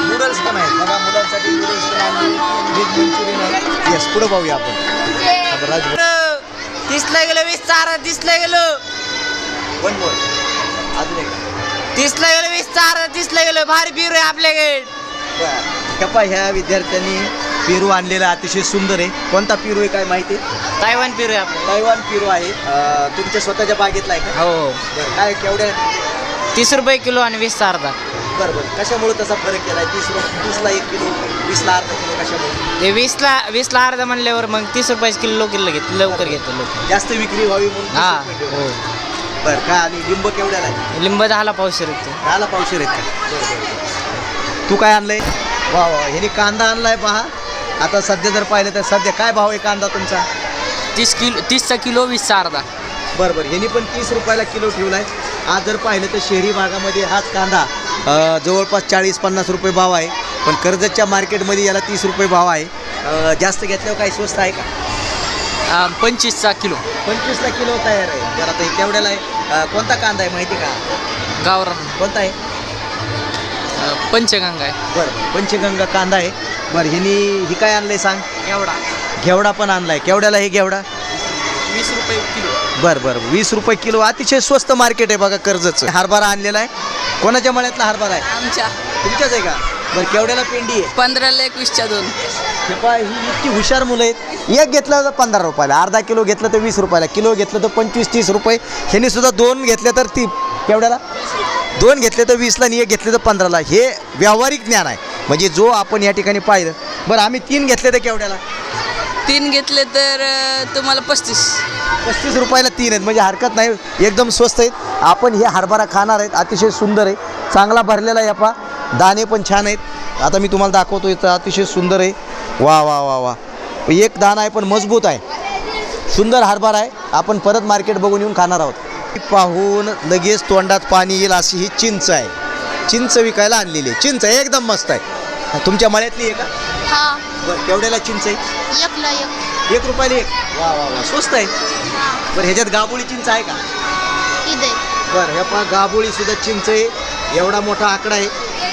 नूडल्स पण आहेत बघा, मुलांसाठी नूडल्स पण आणले. व्हेज मंचुरियन आहे. येस, पुढे पाहूया आपण. 30ला गेलो, 20 चार 30ला गेलो. वन मोर, अजून एक. 30ला गेलो, 20 चार 30ला गेलो. भारी पेरू आहे आपल्याकडे. कपा ह्या विद्यार्थ्यांनी पेरू आणलेला अतिशय सुंदर आहे. कोणता पेरू आहे काय माहिती आहे? तायवान पेरू आहे आपलं. तायवान पेरू आहे. तुमच्या स्वतःच्या बागेतला आहे का? हो. काय केवढ्या? 30 रुपये किलो आणि 20 अर्धा. बरोबर. कशामुळे तसा फरक केला? 30ला 1 किलो, 20ला अर्धा किलो. कशामुळे? ते 20ला अर्धा म्हणल्यावर मग 30 रुपयाचे किलो लवकर घेतो लोक. जास्त विक्री व्हावी म्हणून. हा, हो. बरं. काय आणि लिंब केवढ्याला आहे? लिंब 10ला पावशेर येतो. 10ला पावशेर आहेत का? तू काय आणलंय? वा वा, ह्याने कांदा आणलाय पहा. आता सध्या जर पाहिलं तर सध्या काय भाव आहे कांदा तुमचा? 30चा किलो 20चा अर्धा. बरोबर. ह्यानी पण 30 रुपयाला किलो ठेवलाय. आज जर पाहिलं तर शहरी भागामध्ये हाच कांदा जवळपास 40-50 रुपये भाव आहे, पण कर्जतच्या मार्केटमध्ये याला 30 रुपये भाव आहे. जास्त घेतल्यावर काही स्वस्त आहे का? 25चा किलो. 25ला किलो तयार आहे. तर आता हे केवढ्याला आहे? कोणता कांदा आहे माहिती का? गावरान. कोणता आहे? पंचगंगा आहे. बरं, पंचगंगा कांदा आहे. बरं, ही काय आणलंय सांग? घेवडा पण आणलाय. केवढ्याला हे घेवडा? 20 रुपये किलो. बरं, 20 रुपये किलो. अतिशय स्वस्त मार्केट आहे बघा कर्जतचं. हरभरा आणलेला आहे. कोणाच्या मळ्यातला हरभरा आहे? आमच्या. तुमच्याच आहे का? बरं, केवढ्याला पेंडी आहे? 15ला 21च्या 2. ही इतकी हुशार मुलं आहेत. एक घेतलं तर 15 रुपयाला, अर्धा किलो घेतलं तर 20 रुपयाला, किलो घेतलं तर 25-30 रुपये. ह्यांनी सुद्धा 2 घेतले तर केवढ्याला? 2 घेतले तर 20ला आणि 1 घेतले तर 15ला. हे व्यावहारिक ज्ञान आहे, म्हणजे जो आपण या ठिकाणी पाहिलं. बरं, आम्ही 3 घेतले तर केवढ्याला? 3 घेतले तर तुम्हाला 35 रुपयाला 3 आहेत, म्हणजे हरकत नाही, एकदम स्वस्त आहेत. आपण हे हरभरा खाणार आहेत. अतिशय सुंदर आहे, चांगला भरलेला आहे. पहा दाणे पण छान आहेत. आता मी तुम्हाला दाखवतो, इथं अतिशय सुंदर आहे. वा वा वा वा, एक दाणा आहे पण मजबूत आहे. सुंदर हरभरा आहे. आपण परत मार्केट बघून येऊन खाणार आहोत. पाहून लगेच तोंडात पाणी येईल अशी ही चिंच आहे. चिंच विकायला आणलेली आहे. चिंच एकदम मस्त आहे. तुमच्या मळ्यातली आहे का? हां, बरं, केवढ्याला चिंच आहे? 1 रुपयाला 1. वा वा वा, स्वस्त आहे. बरं, ह्याच्यात गाबोळी चिंच आहे का? बरं, ह्या पहा गाबोळी सुद्धा चिंच आहे. एवढा मोठा आकडा आहे.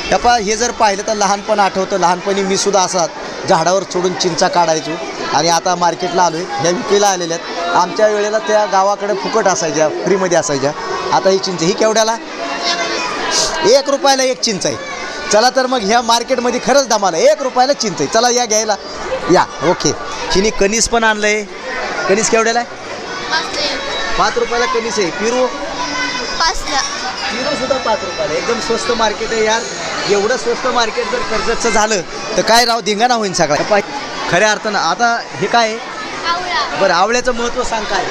ह्या पहा, हे जर पाहिलं तर लहानपण आठवतं. लहानपणी मी सुद्धा असा झाडावर चढून चिंचा काढायचो. आणि आता मार्केटला आलो आहे. ह्या विक्रीला आलेल्या आहेत. आमच्या वेळेला त्या गावाकडे फुकट असायच्या, फ्रीमध्ये असायच्या. आता ही चिंच, ही केवढ्याला? 1 रुपयाला 1 चिंच आहे. चला तर मग ह्या मार्केटमध्ये खरंच धमाल आहे. 1 रुपयाला चिंच आहे. चला या घ्यायला या. ओके, हिने कणीस पण आणलं आहे. कणीस केवढ्याला आहे? 5 रुपयाला कणीस आहे. पिरू? 5ला. पिरू सुद्धा 5 रुपयाला. एकदम स्वस्त मार्केट आहे यार. एवढं स्वस्त मार्केट जर कर्जतचं झालं तर काय राव, धिंगाणा होईल सगळा. खऱ्या अर्थानं. आता हे काय आहे? बरं, आवळ्याचं महत्त्व सांग काय?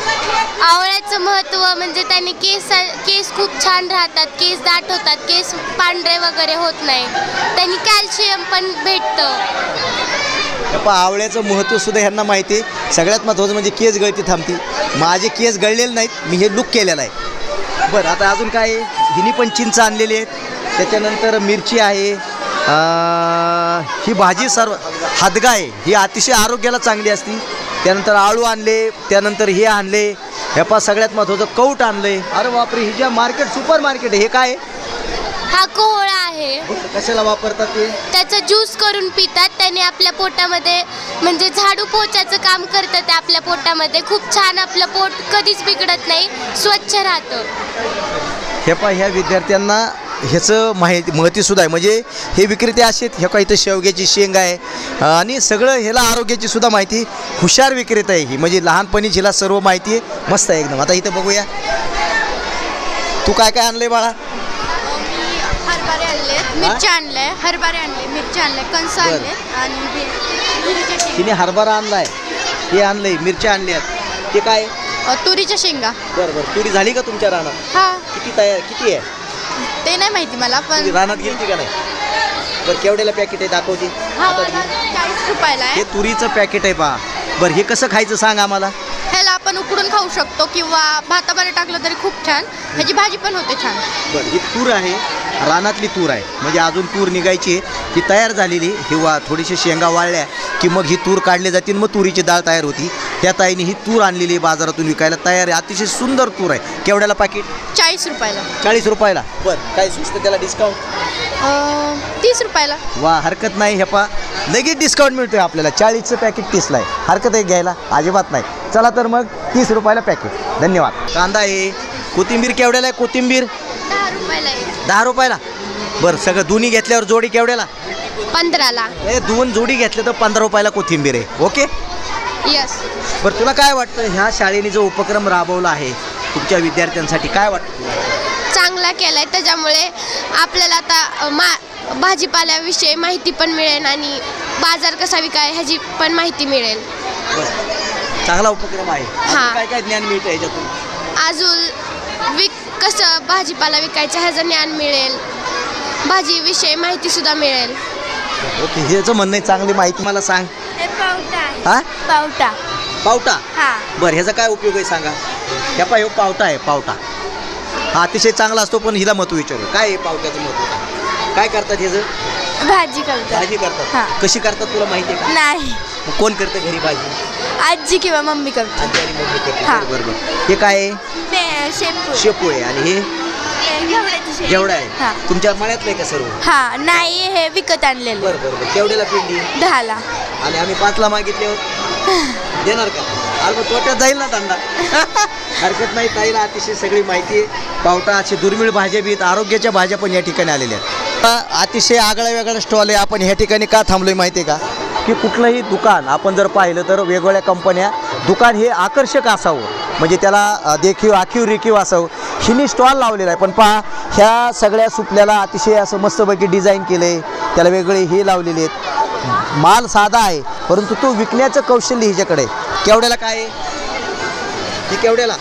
आवळ्याचं महत्त्व म्हणजे त्याने केस खूप छान राहतात, केस दाट होतात, केस पांढरे वगैरे होत नाही, त्यांनी कॅल्शियम पण भेटतं. आवळ्याचं महत्त्व सुद्धा ह्यांना माहिती आहे. सगळ्यात महत्त्वाचं म्हणजे केस गळती थांबती. माझे केस गळलेले नाहीत, मी हे लुक केलेलं आहे. बरं, आता अजून काय आहे? हिनी पण चिंच आणलेली आहेत. त्याच्यानंतर मिरची आहे. ही भाजी सर्व हदगा आहे, ही अतिशय आरोग्याला चांगली असती. त्यानंतर आळू आणले. त्यानंतर हे आणले. ह्या पा सगळ्यात महत्त्वाचं कौट आणले. अरे बापरे, ही ज्या मार्केट सुपर मार्केट आहे. हे काय? हा कोहळा आहे. कशाला वापरतात ते? त्याचा ज्यूस करून पितात. त्याने आपल्या पोटामध्ये म्हणजे झाडू पोछाचं काम करतं. ते आपल्या पोटामध्ये खूप छान, आपलं पोट कधीच बिघडत नाही, स्वच्छ राहतं. हे पा, ह्या विद्यार्थ्यांना ह्याचं महतीसुद्धा आहे. म्हणजे हे विक्रेते असे आहेत. ह्या का इथं शेवग्याची शेंग आहे आणि सगळं ह्याला आरोग्याची सुद्धा माहिती. हुशार विक्रेता आहे ही. म्हणजे लहानपणीच हिला सर्व माहिती आहे. मस्त आहे एकदम. आता इथं बघूया, तू काय काय आणलंय बाळा? हरभरे आणले, मिरची आणले, हरभरे आणले, मिरची आणले, कणस आणले आणि तिने हरभरा आणलाय, हे आणलंय, मिरची आणल्या. ते काय? तुरीच्या शेंगा. बरं बरं, तुरी झाली का तुमच्या रानात? हा. किती आहे? ते नाही माहिती मला, पण रानात गेलती का नाही? बरं, केवढ्याला पॅकेट आहे? दाखवते. 40 रुपयाला आहे. हे तुरीचं पॅकेट आहे पहा. बरं, हे कसं खायचं सांग आम्हाला. ह्याला आपण उकडून खाऊ शकतो किंवा भातामध्ये टाकलं तरी खूप छान. ह्याची भाजी पण होते छान. बरं, ही तूर आहे, रानातली तूर आहे. म्हणजे अजून तूर निघायची आहे, ही तयार झालेली. हिवा थोडीशी शेंगा वाळल्या की मग ही तूर काढली जाते, मग तुरीची डाळ तयार होती. त्या ताईने ही तूर आणलेली बाजारातून विकायला तयार आहे. अतिशय सुंदर तूर आहे. केवढ्याला पाकिट? 40 रुपयाला. 40 रुपयाला. बरं, काय सुचतं त्याला डिस्काउंट? 30 रुपयाला. वा, हरकत नाही. हे पा, लगेच डिस्काउंट मिळतोय आपल्याला. 40चं पॅकेट 30ला आहे. हरकत आहे घ्यायला, अजिबात नाही. चला तर मग 30 रुपयाला पॅकेट. धन्यवाद. कांदा आहे. कोथिंबीर केवढ्याला आहे? कोथिंबीर 10 रुपयाला आहे. 10 रुपयाला. बरं, सगळं दोन्ही घेतल्यावर जोडी केवढ्याला? 15ला. हे 2 जोडी घेतल्या तर 15 रुपयाला कोथिंबीर आहे. ओके. यस. बरं, तुला काय वाटतं ह्या शाळेने जो उपक्रम राबवला आहे तुमच्या विद्यार्थ्यांसाठी, काय वाटतं? चांगला केलाय. त्याच्यामुळे आपल्याला आता भाजीपाल्याविषयी माहिती पण मिळेल आणि बाजार कसा विकाय ह्याची पण माहिती मिळेल. चांगला उपक्रम आहे. हां. काय काय ज्ञान मिळतं ह्याच्यातून? अजून कसं भाजीपाला विकायचं ह्याचं ज्ञान मिळेल. भाजीविषयी माहिती सुद्धा मिळेल. ओके, ह्याचं म्हणणं आहे चांगली माहिती मला सांग. पावटा. पावटा. पावटा. हा. बरं, ह्याचा काय उपयोग आहे सांगा. ह्या पा, हे पावटा आहे. पावटा हा अतिशय चांगला असतो. पण हिला महत्त्व विचारू, काय आहे पावट्याचं महत्त्व? काय करतात ह्याचं? भाजी करतात. भाजी करतात. कशी करतात तुला माहिती आहे का? नाही. मग कोण करतं घरी भाजी? आजी किंवा मम्मी करते. आजी आणि मम्मी करते. बरोबर. हे काय आहे? शेपू आहे. आणि हे जेवढा आहे. तुमच्या मळ्यातलं आहे का सर्व? हा. नाही, हे विकत आणलेलं. बरं बरोबर. केवढ्याला पिंडी? 10ला. आणि आम्ही 5ला मागितल्यावर देणार का? अरे मग तोट्यात जाईल ना धंदा. हरकत नाही. ताईला अतिशय सगळी माहिती आहे. पावटा अशी दुर्मिळ भाज्या बी, आरोग्याच्या भाज्या पण या ठिकाणी आलेल्या आहेत. अतिशय आगळा वेगळा स्टॉल आहे. आपण ह्या ठिकाणी का थांबलोय माहिती आहे का? की कुठलंही दुकान आपण जर पाहिलं तर वेगवेगळ्या कंपन्या, दुकान हे आकर्षक असावं, म्हणजे त्याला आखीव रेखीव असावं. हिनी स्टॉल लावलेला आहे. पण पहा, ह्या सगळ्या सुपल्याला अतिशय असं मस्तपैकी डिझाईन केलं आहे. त्याला वेगळे हे लावलेले आहेत. माल साधा आहे परंतु तो विकण्याचं कौशल्य हिच्याकडे. केवढ्याला काय आहे? हे केवढ्याला?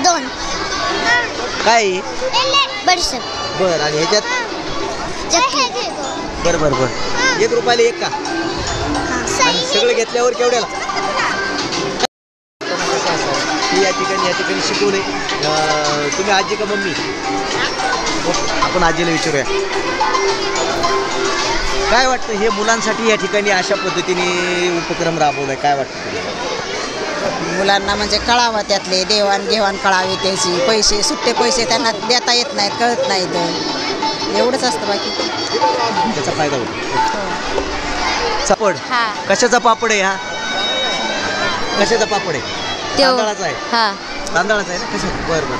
2. काय बडीशेप. बर आणि ह्याच्यात बर बर बर 1 रुपयाला एक का आणि सगळं घेतल्यावर केवढ्याला या ठिकाणी शिकवले तुम्ही आजी का मम्मी आपण आजीला विचारूया काय वाटतं हे मुलांसाठी या ठिकाणी अशा पद्धतीने उपक्रम राबवलाय काय वाटतं तुम्हाला मुलांना म्हणजे कळावं त्यातले देवाणघेवाण कळावी त्याची पैसे सुट्टे पैसे त्यांना देता येत नाहीत कळत नाहीत एवढंच असतं बाकी त्याचा फायदा होतो पापड कशाचा पापड आहे हा कशाचा पापड आहे तांदळाचा आहे तांदळाचा आहे ना कशाचा बरं बरं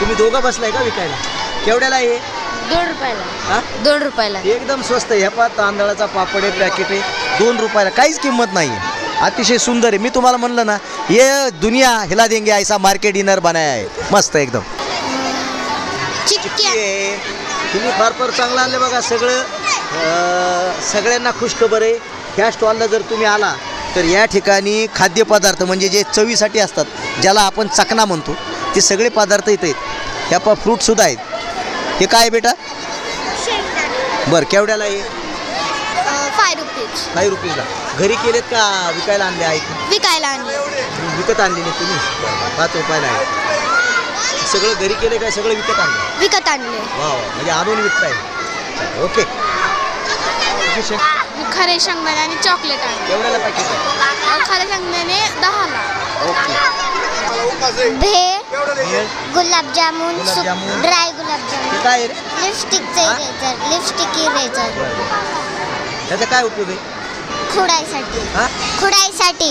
तुम्ही दोघं बसलाय का विकायला केवढ्याला आहे 2 रुपयाला 2 रुपयाला एकदम स्वस्त आहे ह्या तांदळाचा पापड आहे पॅकेट आहे 2 रुपयाला काहीच किंमत नाही आहे अतिशय सुंदर आहे मी तुम्हाला म्हणलं ना ये दुनिया हिला देंगे ऐसा मार्केट डिनर बनाया आहे मस्त एकदम चिक्की आहे तुम्ही फार चांगलं आणलं बघा सगळं सगळ्यांना खुशखबर आहे ह्या स्टॉलला जर तुम्ही आला तर या ठिकाणी खाद्यपदार्थ म्हणजे जे चवीसाठी असतात ज्याला आपण चकना म्हणतो ते सगळे पदार्थ इथे आहेत ह्या फ्रूटसुद्धा आहेत हे काय बेटा बरं केवढ्याला आहे 5 रुपीजला घरी केलेत का विकायला आणले आहेत विकायला आणले विकत आणलेले तुम्ही 5 रुपयाला आहे सगळं घरी केले काय सगळं विकत आणले वा म्हणजे आणून विकताय ओके खरे शेंगदाणे आणि चॉकलेट आहे केवढ्याला पॅकेट आहे खरे शेंगदाणे 10ला ओके भेळ गुलाबजामुन ड्राय गुलाबजामुन काय लिपस्टिक इरेजर त्याचा काय उपयोग आहे खुडाईसाठी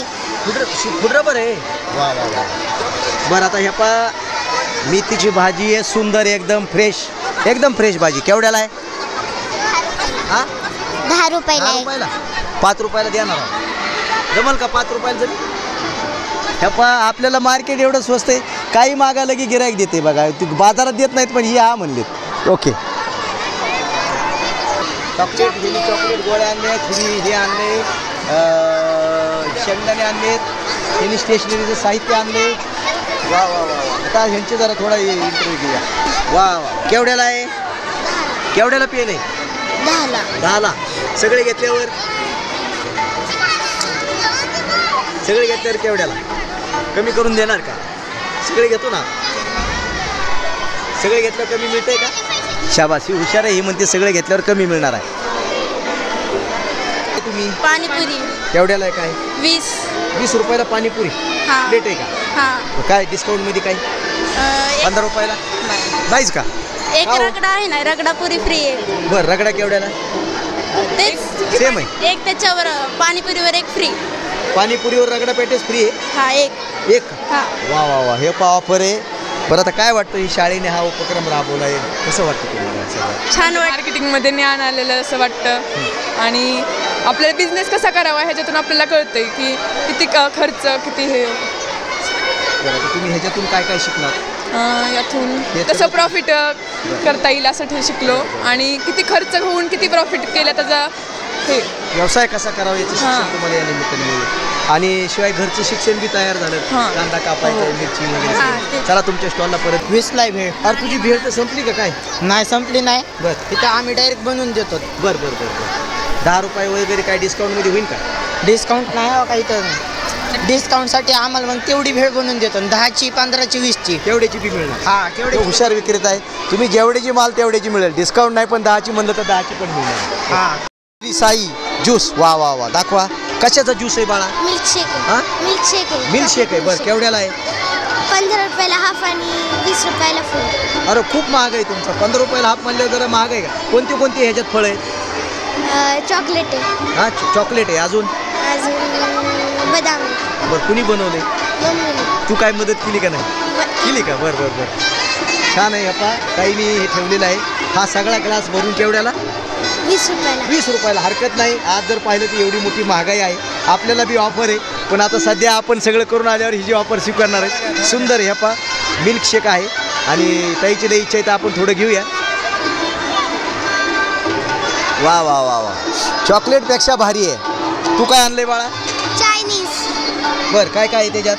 खुडरं बरं आहे वा वा वा बरं आता ह्या मेथीची भाजी आहे सुंदर एकदम फ्रेश भाजी केवढ्याला आहे हा 10 रुपयाला 5 रुपयाला देणार जमल का 5 रुपयाला जरी ह्या आपल्याला मार्केट एवढं स्वस्त आहे काही मागायला की गिराईक देते बघा बाजारात देत नाहीत पण ही हा म्हणलेत ओके चॉकलेट गोळ्या आणले थोडी हे आणले शेंगदाणे आणलेत यांनी स्टेशनरीचं साहित्य आणले वा वा वा आता ह्यांचे जरा थोडा इंटरव्ह्यू घेऊया वा वा केवढ्याला आहे केवढ्याला पेन आहे 10ला सगळे घेतल्यावर केवढ्याला कमी करून देणार का सगळे घेतो ना सगळे घेतल्यावर कमी मिळतंय का शाबाशी हुशार आहे ही म्हणते सगळे घेतल्यावर कमी मिळणार आहे तुम्ही पाणीपुरी केवढ्याला आहे काय 20 रुपयाला पाणीपुरी प्लेट आहे का काय डिस्काउंट मध्ये काय 15 रुपयाला नाहीच का एक रगडा आहे ना रगडा पुरी फ्री आहे बरं रगडा केवढ्याला तेच सेम आहे एक त्याच्यावर पाणीपुरीवर एक फ्री पाणीपुरीवर रगडा पेटेस फ्री आहे एक वा वा वा हे ऑफर आहे बरं आता काय वाटतं ही शाळेने हा उपक्रम राबवला आहे कसं वाटतं तुम्हाला छान मार्केटिंगमध्ये ज्ञान आलेलं असं वाटतं आणि आपल्याला बिझनेस कसा करावा ह्याच्यातून आपल्याला कळतंय की किती खर्च किती हे तुम्ही ह्याच्यातून काय काय शिकलात यातून कसं प्रॉफिट करता येईल असं शिकलो आणि किती खर्च होऊन किती प्रॉफिट केला त्याचा हे व्यवसाय कसा करावा याचं शिक्षण तुम्हाला या निमित्ताने मिळेल आणि शिवाय घरचं शिक्षण बी तयार झालं कांदा कापायचा मिरची वगैरे चला तुमच्या स्टॉलला परत 20ला भेळ अरे तुझी भेळ तर संपली का काय नाही संपली नाही बरं तिथं आम्ही डायरेक्ट बनवून देतो बरं 10 रुपये वगैरे काय डिस्काउंटमध्ये होईल का डिस्काउंट नाही हो का इथं डिस्काउंटसाठी आम्हाला मग तेवढी भेळ बनवून देतो 10ची 15ची 20ची तेवढ्याची बी मिळणार तेवढे हुशार विक्रेता आहे तुम्ही जेवढ्याची माल तेवढ्याची मिळेल डिस्काउंट नाही पण 10ची म्हणलं तर 10ची पण मिळणार साई ज्यूस वा वा वा दाखवा कशाचा ज्यूस आहे बाळा मिल्कशेक आहे बरं केवढ्याला आहे 15 रुपयाला हाफ आणि 20 रुपयाला फुल अरे खूप महाग आहे तुमचा 15 रुपयाला हाफ म्हणल्यावर जरा महाग आहे का कोणती ह्याच्यात फळ आहेत चॉकलेट आहे चॉकलेट आहे अजून बदाम बरं कुणी बनवले तू काय मदत केली का नाही केली का बरं छान आहे अप्पा ताईने हे ठेवलेलं आहे हा सगळा ग्लास भरून केवढ्याला 20 रुपयाला हरकत नाही आज जर पाहिलं तर एवढी मोठी महागाई आहे आपल्याला बी ऑफर आहे पण आता सध्या आपण सगळं करून आल्यावर ही जी ऑफर स्वीकारणार आहे सुंदर आहे अप्पा मिल्कशेक आहे आणि ताईची लई इच्छा आहे तर आपण थोडं घेऊया वा वा वा वा चॉकलेटपेक्षा भारी आहे तू काय आणलंय बाळा चायनीज बरं काय आहे त्याच्यात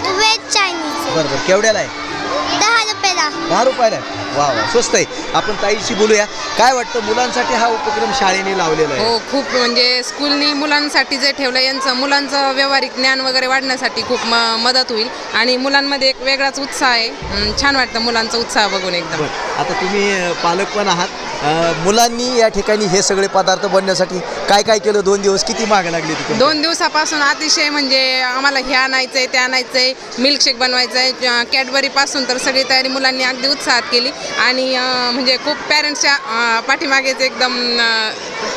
व्हेज चायनीज बरं केवढ्याला आहे 10 रुपयाला आहे. वा वा, स्वस्त आहे. आपण ताईशी बोलूया. काय वाटतं मुलांसाठी हा उपक्रम शाळेने लावलेला आहे? हो, खूप म्हणजे स्कूलनी मुलांसाठी जे ठेवलं यांचं मुलांचं व्यावहारिक ज्ञान वगैरे वाढण्यासाठी खूप मदत होईल आणि मुलांमध्ये एक वेगळाच उत्साह आहे. छान वाटतं मुलांचा उत्साह बघून एकदम. आता तुम्ही पालक पण आहात. मुलांनी या ठिकाणी हे सगळे पदार्थ बनवण्यासाठी काय काय केलं? 2 दिवस किती मागे लागली तिथे? 2 दिवसापासून अतिशय म्हणजे आम्हाला हे आणायचं आहे, ते आणायचं आहे, मिल्कशेक बनवायचं आहे, कॅडबरीपासून तर सगळी तयारी मुलांनी अगदी उत्साहात केली आणि म्हणजे खूप पॅरेंट्सच्या पाठीमागेच एकदम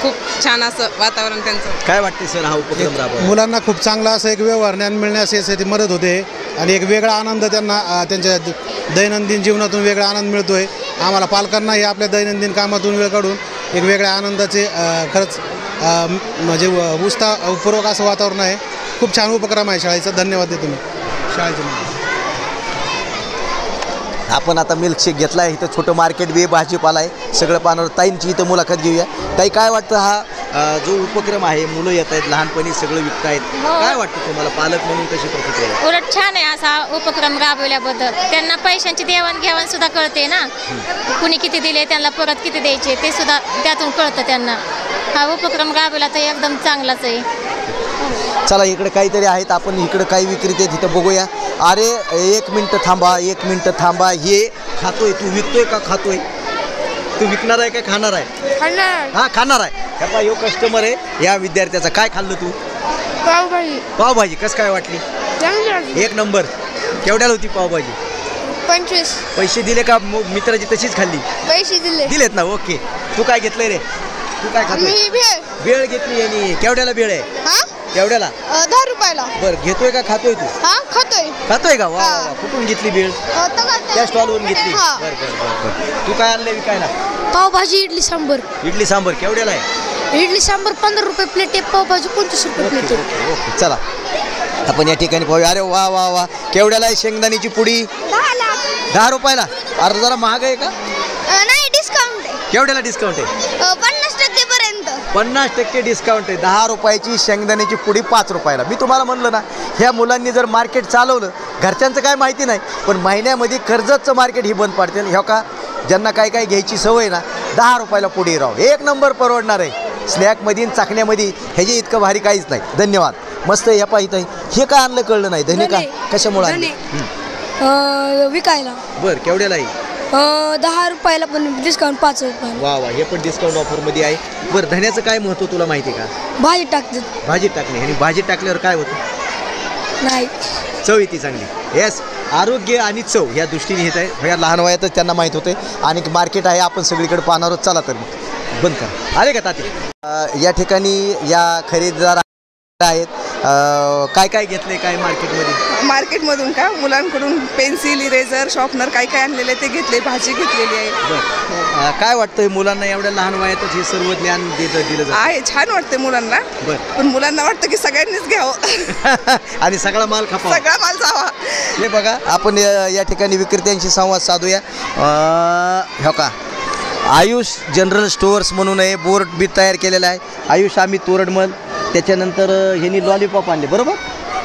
खूप छान असं वातावरण त्यांचं. काय वाटते सर हा उपक्रम राबवला? मुलांना खूप चांगला असं एक व्यवहार ज्ञान मिळण्यास यासाठी मदत होते आणि एक वेगळा आनंद त्यांना त्यांच्या दैनंदिन जीवनातून वेगळा आनंद मिळतो आहे. आम्हाला पालकांना हे आपल्या दैनंदिन कामातून वेळ काढून एक वेगळ्या आनंदाचे खरंच म्हणजे उत्साहपूर्वक असं वातावरण आहे. खूप छान उपक्रम आहे शाळेचा. धन्यवाद देतो मी शाळेचे. आपण आता मिल्कशेक घेतला आहे. इथं छोटं मार्केट बी भाजीपाला आहे सगळं पाहणार. ताईंची इथं मुलाखत घेऊया. ताई, काय वाटतं हा जो उपक्रम आहे, मुलं येत आहेत लहानपणी सगळं विकतायत, काय वाटतं तुम्हाला पालक म्हणून कशी प्रतिक्रिया? उलट छान आहे असा उपक्रम राबवल्याबद्दल. त्यांना पैशांची देवाणघेवाण सुद्धा कळते ना, कुणी किती दिले त्यांना परत किती द्यायचे ते सुद्धा त्यातून कळतं त्यांना. हा उपक्रम राबवला तर एकदम चांगलाच आहे. चला, इकडे काहीतरी आहेत. आपण इकडे काही विक्रेते तिथं बघूया. अरे 1 मिनटं थांबा, 1 मिनटं थांबा. हे खातोय तू, विकतोय का खातोय? तू विकणार आहे का खाणार आहे? हा, खाणार आहे. ह्या यो कस्टमर आहे या विद्यार्थ्याचा. काय खाल्लं तू? पावभाजी. पावभाजी कसं काय वाटली? 1 नंबर. केवढ्याला होती पावभाजी? 25. पैसे दिले का मित्राची तशीच खाल्ली? पैसे दिलेत ना. ओके. तू काय घेतलंय रे? तू काय खातोय? बेळ घेतली यांनी. केवढ्याला बेळ आहे? केवढ्याला? 10 रुपयाला. बरं, घेतोय का खातोय तू? खातोय का? वा वा. कुठून घेतली बेळ? त्या स्टॉलवरून घेतली. बरं बरं बरं. तू काय आणलंय विकायला? पावभाजी, इडली सांबर. इडली सांबर केवढ्याला आहे? इडली सांबर 15 रुपये प्लेट आहे. पावभाजी 25 रुपये प्लेट आहे. ओके, चला आपण या ठिकाणी पाहूया. अरे वा वा वा. केवढ्याला आहे शेंगदाण्याची पुडी? 10 रुपयाला. अरे जरा महाग आहे का? नाही, डिस्काउंट आहे. केवढ्याला डिस्काउंट आहे? 50% पर्यंत. 50% डिस्काउंट आहे. 10 रुपयाची शेंगदाण्याची पुडी 5 रुपयाला. मी तुम्हाला म्हणलं ना, ह्या मुलांनी जर मार्केट चालवलं, घरच्यांचं काय माहिती नाही, पण महिन्यामध्ये कर्जतचं मार्केट ही बंद पाडते. ह्या का ज्यांना काय काय घ्यायची सवय ना, 10 रुपयाला पुडी राव. 1 नंबर परवडणार आहे. स्नॅकमध्ये चाकण्यामध्ये ह्याचे इतकं भारी काहीच नाही. धन्यवाद. मस्त. या पाहिजे. हे काय आणलं कळलं नाही. धन्य का? कशामुळे आणलं? विकायला. बरं, केवढ्याला आहे? 10 रुपयाला पण डिस्काउंट 5 रुपयाला. वा वा. हे पण डिस्काउंट ऑफरमध्ये आहे. बरं, धन्याचं काय महत्त्व तुला माहिती आहे का? भाजी टाकतात. भाजी टाकणे. आणि भाजी टाकल्यावर काय होतं? नाही, चव येते चांगली. येस, आरोग्य आणि चव ह्या दृष्टीने येत आहे. ह्या लहान वयातच त्यांना माहीत होते. आणि मार्केट आहे, आपण सगळीकडे पाहणार आहोत. चला तर मग बंद करा. आले का ताते? या ठिकाणी या खरेदीदार आहेत. काय काय घेतले काय मार्केटमधून का? मुलांकडून पेन्सिल, इरेझर, शॉर्पनर काय काय आणलेलं आहे ते घेतले. भाजी घेतलेली आहे. काय वाटतंय मुलांना एवढ्या लहान वयातच हे सर्व ज्ञान दिलं आहे? छान वाटते मुलांना. पण मुलांना वाटतं की सगळ्यांनीच घ्यावं आणि सगळा माल खपावा, सगळा माल जावा. हे बघा, आपण या ठिकाणी विक्रेत्यांशी संवाद साधूया. हो का, आयुष जनरल स्टोअर्स म्हणून आहे, बोर्ड बी तयार केलेला आहे. आयुष आम्ही तोरडमल. त्याच्यानंतर ह्यांनी लॉलीपॉप आणले. बरोबर,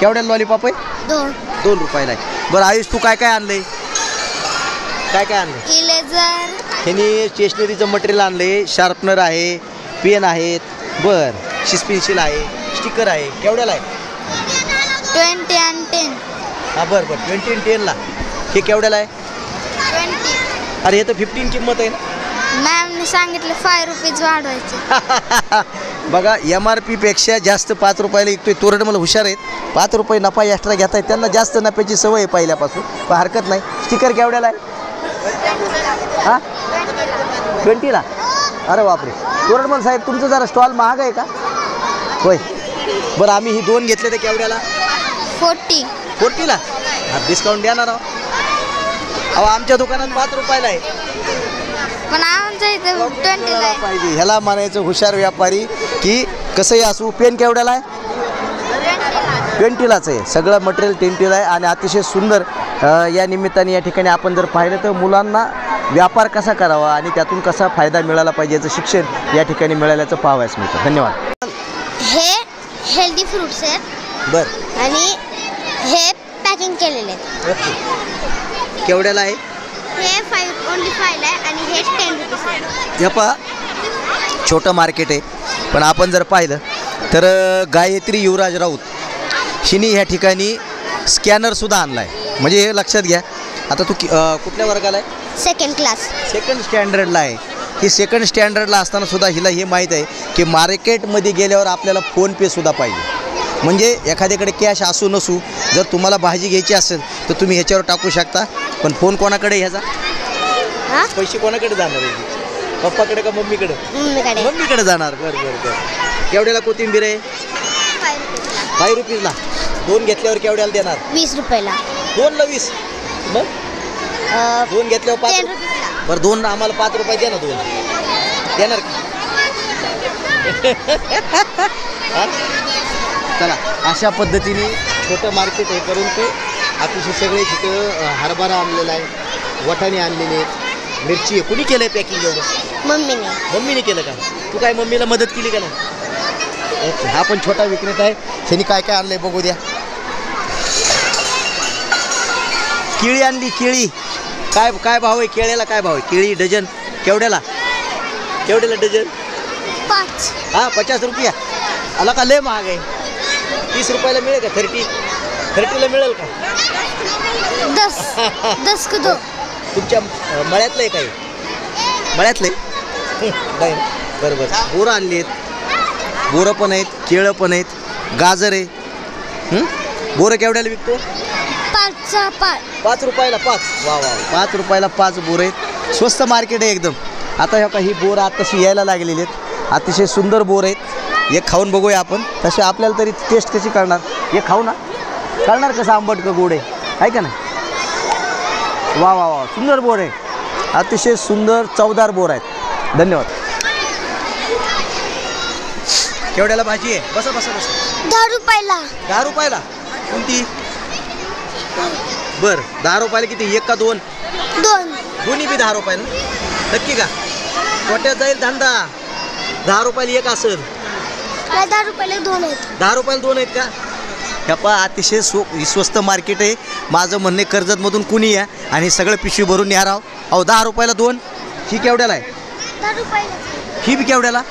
केवढ्या लॉलीपॉप आहे? 2 रुपयाला आहे. बरं आयुष, तू काय काय आणलंय? काय काय आणलंय? इरेझर. ह्यांनी स्टेशनरीचं मटेरियल आणले. शार्पनर आहे, पेन आहेत. बरं, शिस पेन्सिल आहे, स्टिकर आहे. केवढ्याला आहे? 20 and 10. हां, बरं बरं. 20 and 10ला. हे केवढ्याला आहे? 20. अरे हे तर 15 किंमत आहे ना. मॅमने सांगितलं 5 रुपीज वाढवायचे. बघा, MRP पेक्षा जास्त 5 रुपयाला विकतोय. तोरड मला हुशार आहेत. 5 रुपये नफा एक्स्ट्रा घेत आहेत. त्यांना जास्त नफ्याची सवय आहे पहिल्यापासून, पण हरकत नाही. स्टिकर केवढ्याला आहे? हां, 20ला. अरे बापरे. तोरडमल साहेब, तुमचं जरा स्टॉल महाग आहे का? होय. बरं, आम्ही ही 2 घेतले तर केवढ्याला? 40ला. हा, डिस्काउंट देणार आहो. अहो, आमच्या दुकानात 5 रुपयाला आहे. पण आमच्या इथे 20ला पाहिजे. ह्याला म्हणायचं हुशार व्यापारी की कसंही असू. पेन केवढ्याला आहे? 20लाच आहे. सगळं मटेरियल 20ला आहे. आणि अतिशय सुंदर. या निमित्ताने या ठिकाणी आपण जर पाहिलं तर मुलांना व्यापार कसा करावा आणि त्यातून कसा फायदा मिळाला पाहिजे याचं शिक्षण या ठिकाणी मिळाल्याचं पाहावयास मिळतं. धन्यवाद. हे हेल्दी फ्रुट्स आहेत. बरं. आणि हे पॅकिंग केलेले आहेत. ओके. केवढ्याला आहे? हे 5 ओनली 5 आहे आणि हे 10 रुपीज आहे. हे पहा छोटं मार्केट आहे, पण आपण जर पाहिलं तर गायत्री युवराज राऊत हिने ह्या ठिकाणी स्कॅनरसुद्धा आणला आहे. म्हणजे हे लक्षात घ्या, आता तू कुठल्या वर्गाला आहे? Second class. सेकंड स्टँडर्डला आहे. ही सेकंड स्टँडर्डला असताना सुद्धा हिला हे माहीत आहे की मार्केटमध्ये गेल्यावर आपल्याला फोनपेसुद्धा पाहिजे. म्हणजे एखाद्याकडे कॅश असू नसू, जर तुम्हाला भाजी घ्यायची असेल तर तुम्ही ह्याच्यावर टाकू शकता. पण फोन कोणाकडे ह्याचा? पैसे कोणाकडे जाणार आहे? पप्पाकडे का मम्मीकडे? मम्मीकडे जाणार. बरं बरं बरं. केवढ्याला कोथिंबीर आहे? 5 रुपीजला. 2 घेतल्यावर केवढ्याला देणार? 20 रुपयाला. 2ला 20. मग 2 घेतल्यावर 5. बरं 2 आम्हाला 5 रुपये द्या ना. 2 देणार का? चला, अशा पद्धतीने छोटं मार्केट आहे, परंतु अतिशय सगळे तिथं हरभरा आणलेला आहे, वाटाणे आणलेले आहेत, मिरची आहे. कुणी केलं आहे पॅकिंग एवढं? मम्मीने केलं का? तू काय मम्मीला मदत केली का नाही? हा पण छोटा विक्रेता आहे, त्यांनी काय काय आणलं आहे बघू द्या. केळी आणली. केळी काय भाव आहे? केळ्याला काय भाव आहे? केळी डझन केवढ्याला डझन? 5. हां 50 रुपया. आला का? लय महाग आहे. 30 रुपयाला मिळेल का? 30ला मिळेल का? 10 का 2? तुमच्या मळ्यातलं आहे काही? मळ्यातलं आहे? बरोबर. बोरं आणली आहेत, बोरं पण आहेत, केळं पण आहेत, गाजर आहे. बोरं केवढ्याला विकतो? 5 रुपयाला 5. वा वा. 5 रुपयाला 5 बोरं आहेत. स्वस्त मार्केट आहे एकदम. आता ह्या काही बोरं आताशी यायला लागलेली आहेत. अतिशय सुंदर बोरं आहेत. एक खाऊन बघूया आपण. तसे आपल्याला तरी टेस्ट कशी करणार? एक खाऊ ना, कळणार कसं आंबट का गोड आहे का नाही? वा वा वा. सुंदर बोर आहे. अतिशय सुंदर चवदार बोर आहेत. धन्यवाद. केवढ्याला भाजी आहे? बसा बसा बसा. 10 रुपयाला. 10 रुपयाला? कोणती? बरं 10 रुपयाला किती? 1 का 2? 2. दोन्ही बी 10 रुपयाला? नक्की का? कोट्यात जाईल धंदा. 10 रुपयाला 1 असेल. 10 रुपयाला 2 आहेत. 10 रुपयाला 2 आहेत का? ह्या पहा अतिशय स्वस्त मार्केट आहे. माझं म्हणणे कर्जतमधून कुणी या आणि सगळं पिशवी भरून न्या राव. अहो 10 रुपयाला 2. ही केवढ्याला आहे? 10 रुपयाला. ही बी केवढ्याला?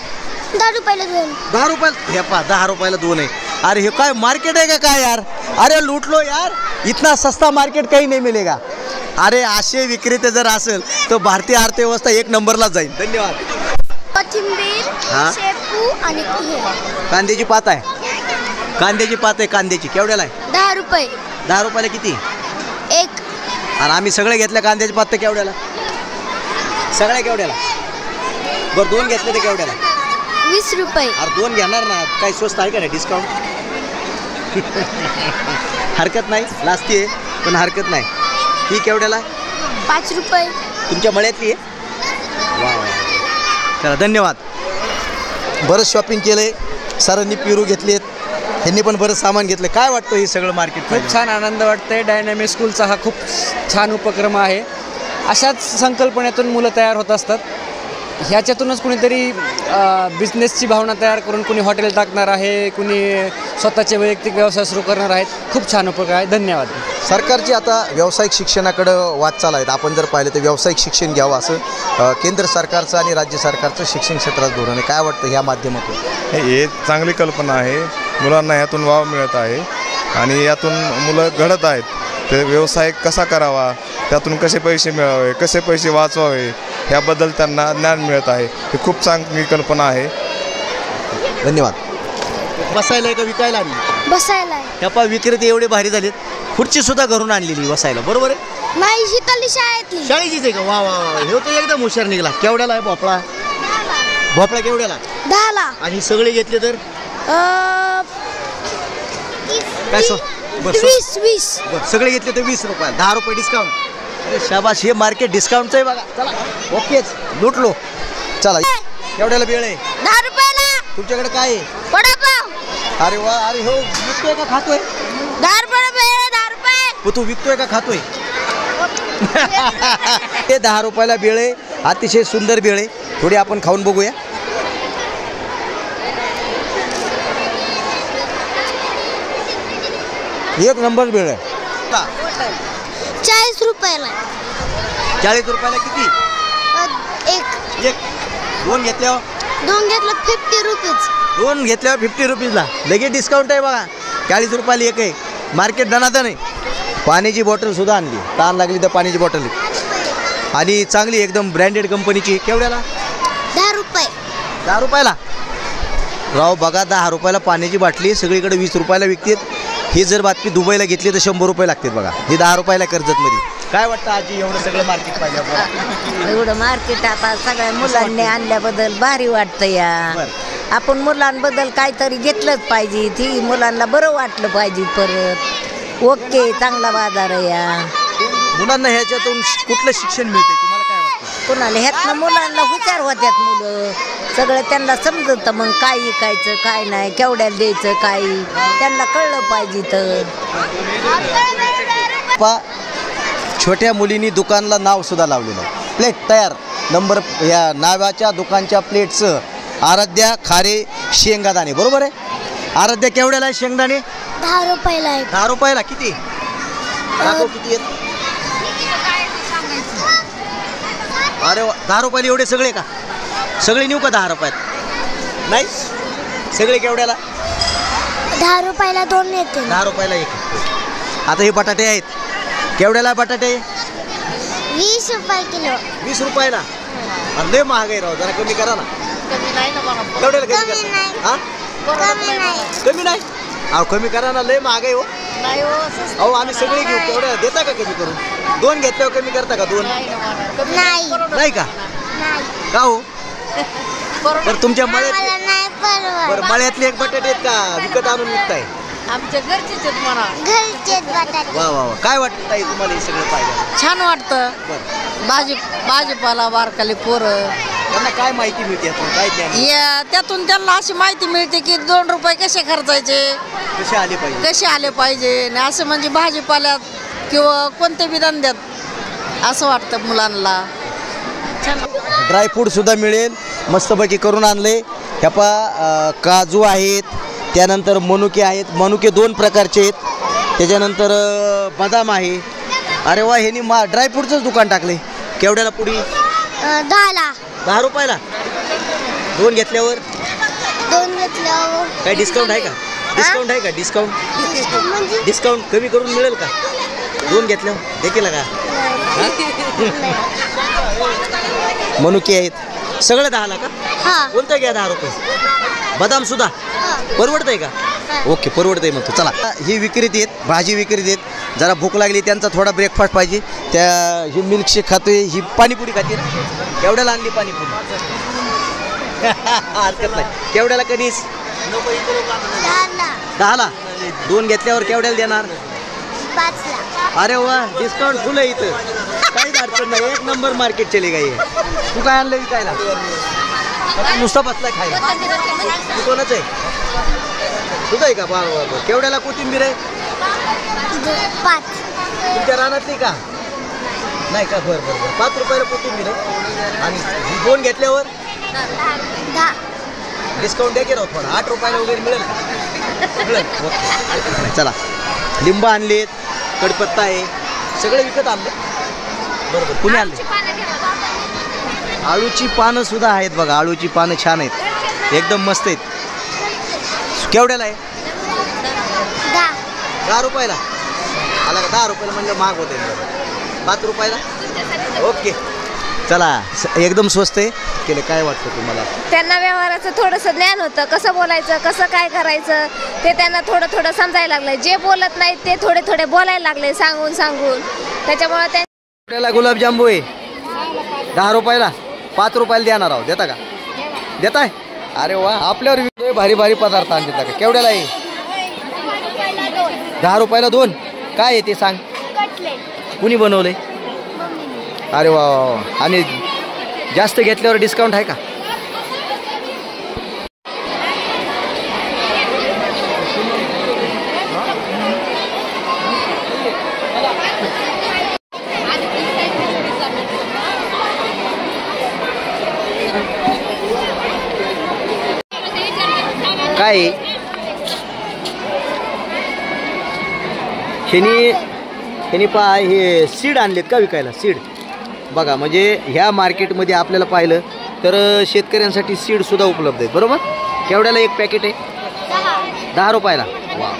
10 रुपयाला 2. 10 रुपयाला. हे पहा 10 रुपयाला 2 आहे. अरे हे काय मार्केट आहे का काय यार? अरे लूट लो यार. इतना सस्ता मार्केट काही नाही मिलेगा. अरे असे विक्रेते जर असेल तर भारतीय अर्थव्यवस्था 1 नंबरला जाईल. धन्यवाद. कोथिंबीर, शेपू आणि कांद्याची पात आहे. कांद्याची पात आहे. कांद्याची केवढ्याला आहे? 10 रुपये. 10 रुपयाला किती? 1. आणि आम्ही सगळे घेतल्या कांद्याची पात तर केवढ्याला? सगळ्या केवढ्याला? बरं 2 घेतले तर केवढ्याला? 20 रुपये. अरे 2 घेणार ना. काही स्वस्त आहे का नाही? डिस्काउंट? हरकत नाही. लास्ती आहे पण हरकत नाही. ही केवढ्याला? 5 रुपये. तुमच्या मळ्यातली आहे? वा वा. चला धन्यवाद. बरंच शॉपिंग केलं आहे. सरांनी पेरू घेतलेत, त्यांनी पण बरंच सामान घेतलं. काय वाटतं हे सगळं मार्केट? खूप छान आनंद वाटतंय. डायनॅमिक स्कूलचा हा खूप छान उपक्रम आहे. अशाच संकल्पनेतून मुलं तयार होत असतात. ह्याच्यातूनच कुणीतरी बिझनेसची भावना तयार करून कुणी हॉटेल टाकणार आहे, कुणी स्वतःचे वैयक्तिक व्यवसाय सुरू करणार आहेत. खूप छान उपक्रम आहे. धन्यवाद. सरकारची आता व्यावसायिक शिक्षणाकडं वाटचाल आहेत. आपण जर पाहिलं तर व्यावसायिक शिक्षण घ्यावं असं केंद्र सरकारचं आणि राज्य सरकारचं शिक्षण क्षेत्रात धोरण आहे. काय वाटतं ह्या माध्यमातून? हे चांगली कल्पना आहे. मुलांना यातून वाव मिळत आहे आणि यातून मुलं घडत आहेत. ते व्यवसाय कसा करावा, त्यातून कसे पैसे मिळावे, कसे पैसे वाचवावे ह्याबद्दल त्यांना ज्ञान मिळत आहे. ही खूप चांगली कल्पना आहे. धन्यवाद. बसायला आहे का विकायला आणली? बसायला आहे. ह्या पा विक्रेते एवढे भारी झालेत. खुर्ची सुद्धा घरून आणलेली बसायला. बरोबर आहे? नाही शीतली शाळेतली. शाळेचीच आहे का? वा वा वा. हे तर एकदम हुशार निघाला. केवढ्याला आहे भोपळा? भोपळा केवढ्याला? 10ला. आणि सगळे घेतले तर काय? 20. बरं सगळे घेतले तर 20 रुपये. 10 रुपये डिस्काउंट. अरे शाबाश. हे मार्केट डिस्काउंटचं आहे बघा. चला ओकेच लुटलो. चला केवढ्याला वेळ आहे? 10 रुपयाला. तुमच्याकडे काय आहे? वडापाव. अरे वा. अरे हो विकतोय का खातोय? 10 रुपये. 10 रुपये. तू विकतोय का खातोय? ते 10 रुपयाला बेळ आहे. अतिशय सुंदर बेळ आहे. थोडी आपण खाऊन बघूया. एक नंबर बेळ आहे. 40 रुपयाला. 40 रुपयाला किती? एक. दोन घेतल्यावर? दोन घेतलं 50 रुपीज. दोन घेतल्यावर 50 रुपीजला लगेच डिस्काउंट आहे बघा. 40 रुपयाला एक आहे. मार्केट दणादण आहे. पाण्याची बॉटल सुद्धा आणली, ताण लागली तर पाण्याची बॉटल आणि चांगली एकदम ब्रँडेड कंपनीची. केवढ्याला? 10 रुपये. 10 रुपयाला राव बघा. 10 रुपयाला पाण्याची बाटली सगळीकडे 20 रुपयाला विकतात. ही जर बातमी दुबईला घेतली तर 100 रुपये लागतात बघा. ही 10 रुपयाला कर्जतमध्ये. काय वाटतं आजी एवढं सगळं मार्केट पाहिजे आपल्याला? एवढं मार्केट आता सगळ्या मुलांनी आणल्याबद्दल भारी वाटतं या. आपण मुलांबद्दल काहीतरी घेतलंच पाहिजे. ती मुलांना बरं वाटलं पाहिजे परत. ओके, चांगला बाजार आहे या. मुलांना ह्याच्यातून कुठलं शिक्षण मिळते तुम्हाला काय वाटतं? कुणाला ह्यातनं मुलांना हुशार होत्यात मुलं. सगळं त्यांना समजतं मग काय विकायचं काय नाही, केवढ्याला द्यायचं काय त्यांना कळलं पाहिजे. तर छोट्या मुलींनी दुकानला नाव सुद्धा लावलेलं आहे. प्लेट तयार नंबर या नावाच्या दुकानच्या प्लेटचं आराध्या खारे शेंगादाणे. बरोबर आहे. आराध्या केवढ्याला आहे शेंगदाणे? 10 रुपयाला आहे. 10 रुपयाला किती? दाखव किती आहेत. अरे 10 रुपयाला एवढे सगळे का? सगळे नेऊ का 10 रुपयात? नाही, सगळे केवढ्याला? 10 रुपयाला 2 येते. 10 रुपयाला एक. आता हे बटाटे आहेत. केवढ्याला बटाटे? 20 रुपये किलो. 20 रुपयाला? लय महाग आहे राव. जरा कमी करा ना. कमी नाही ना बाबा. केवढ्याला कमी करा? हा, कमी नाही. अहो कमी करा ना. लय महाग आहे हो. अहो आम्ही सगळे घेऊ. केवढ्या देता का कमी करून? 2 घेतल्यावर कमी करता का? 2 नाही का? का हो? तर तुमच्या मळ्यात बरं मळ्यातले एक बटाटे आहेत का विकत आणून विकताय? आमच्या घरचेच आहेत म्हणा. घरचेच बटाटे. वा वा वा. काय वाटतं ताई तुम्हाला हे सगळं पाहिलं? छान वाटतं. भाजीपाला बारकाले पोरं त्यांना काय माहिती मिळते यातून? काय ज्ञान? त्यातून त्यांना अशी माहिती मिळते की 2 रुपये कसे खर्चायचे, कसे आले पाहिजे. असं म्हणजे भाजीपाल्यात किंवा कोणत्या बी धंद्यात असं वाटतं मुलांना. ड्रायफ्रूट सुद्धा मिळेल. मस्तपैकी करून आणले. ह्या पा काजू आहेत, त्यानंतर मनुके आहेत. मनुके 2 प्रकारचे आहेत. त्याच्यानंतर बदाम आहे. अरे वा, ह्यांनी ड्रायफ्रूटचंच दुकान टाकले. केवढ्याला पुडी? 10ला. 10 रुपयाला 2 घेतल्यावर? 2 घेतल्यावर काय डिस्काउंट आहे का? डिस्काउंट आहे का? डिस्काउंट डिस्काउंट कमी करून मिळेल का? 2 घेतल्यावर देखील का? मनुके आहेत सगळे 10ला का? कोणतं घ्या 10 रुपये? बदाम सुद्धा परवडतंय का? ओके, परवडतंय म्हणतो. चला, ही विक्रेते आहेत, भाजी विक्रेते आहेत. जरा भूक लागली त्यांचा थोडा ब्रेकफास्ट पाहिजे. त्या ही मिल्कशेक खातोय, ही पाणीपुरी खाते. केवढ्याला आणली पाणीपुरी? हरकत नाही. केवढ्याला कधीच? 10ला. 2 घेतल्यावर केवढ्याला देणार? 5ला. अरे वा, डिस्काउंट फुल आहे इथं. काहीच अडचण नाही. 1 नंबर मार्केट चलेगा हे. तू काय आणलं विकायला? नुसता बसलाय खायला? तू कोणाच आहे? तुझं आहे का? बरं. केवढ्याला कोथिंबीर आहे? 5. तुमच्या रानातली का? नाही का? बरं. 5 रुपयाला कोथिंबीर आहे. आणि 2 घेतल्यावर 10. डिस्काउंट द्या की राव थोडा. 8 रुपयाला वगैरे मिळेल का? मिळेल. ओके, चला. लिंब आणलेत, कडपत्ता आहे, सगळे विकत आणलं. बरोबर. कुणी आणले? आळूची पानं सुद्धा आहेत बघा. आळूची पानं छान आहेत, एकदम मस्त आहेत. केवढ्याला आहे? 10 रुपयाला. आला का? 10 रुपयाला म्हणजे महाग होते. 5 रुपयाला. ओके, चला. एकदम स्वस्त आहे. केले. काय वाटतं तुम्हाला? त्यांना व्यवहाराचं थोडंसं ज्ञान होतं, कसं बोलायचं, कसं काय करायचं ते त्यांना थोडं समजायला लागलं. जे बोलत नाहीत ते थोडे बोलायला लागले सांगून. त्याच्यामुळे त्याला गुलाबजांबू आहे 10 रुपयाला. 5 रुपयाला देणार आहोत. देता का? देताय? अरे वा, आपल्यावर भारी पदार्थ आणतात का? केवढ्याला आहे? 10 रुपयाला 2. काय आहे ते सांग. कुणी बनवलंय? अरे वा. आणि जास्त घेतल्यावर डिस्काउंट आहे का? काय ह्यानी पा हे सीड आणलेत का विकायला? सीड बघा म्हणजे ह्या मार्केटमध्ये आपल्याला पाहिलं तर शेतकऱ्यांसाठी सीडसुद्धा उपलब्ध आहेत, बरोबर? केवढ्याला एक पॅकेट आहे? 10 रुपयाला. वा.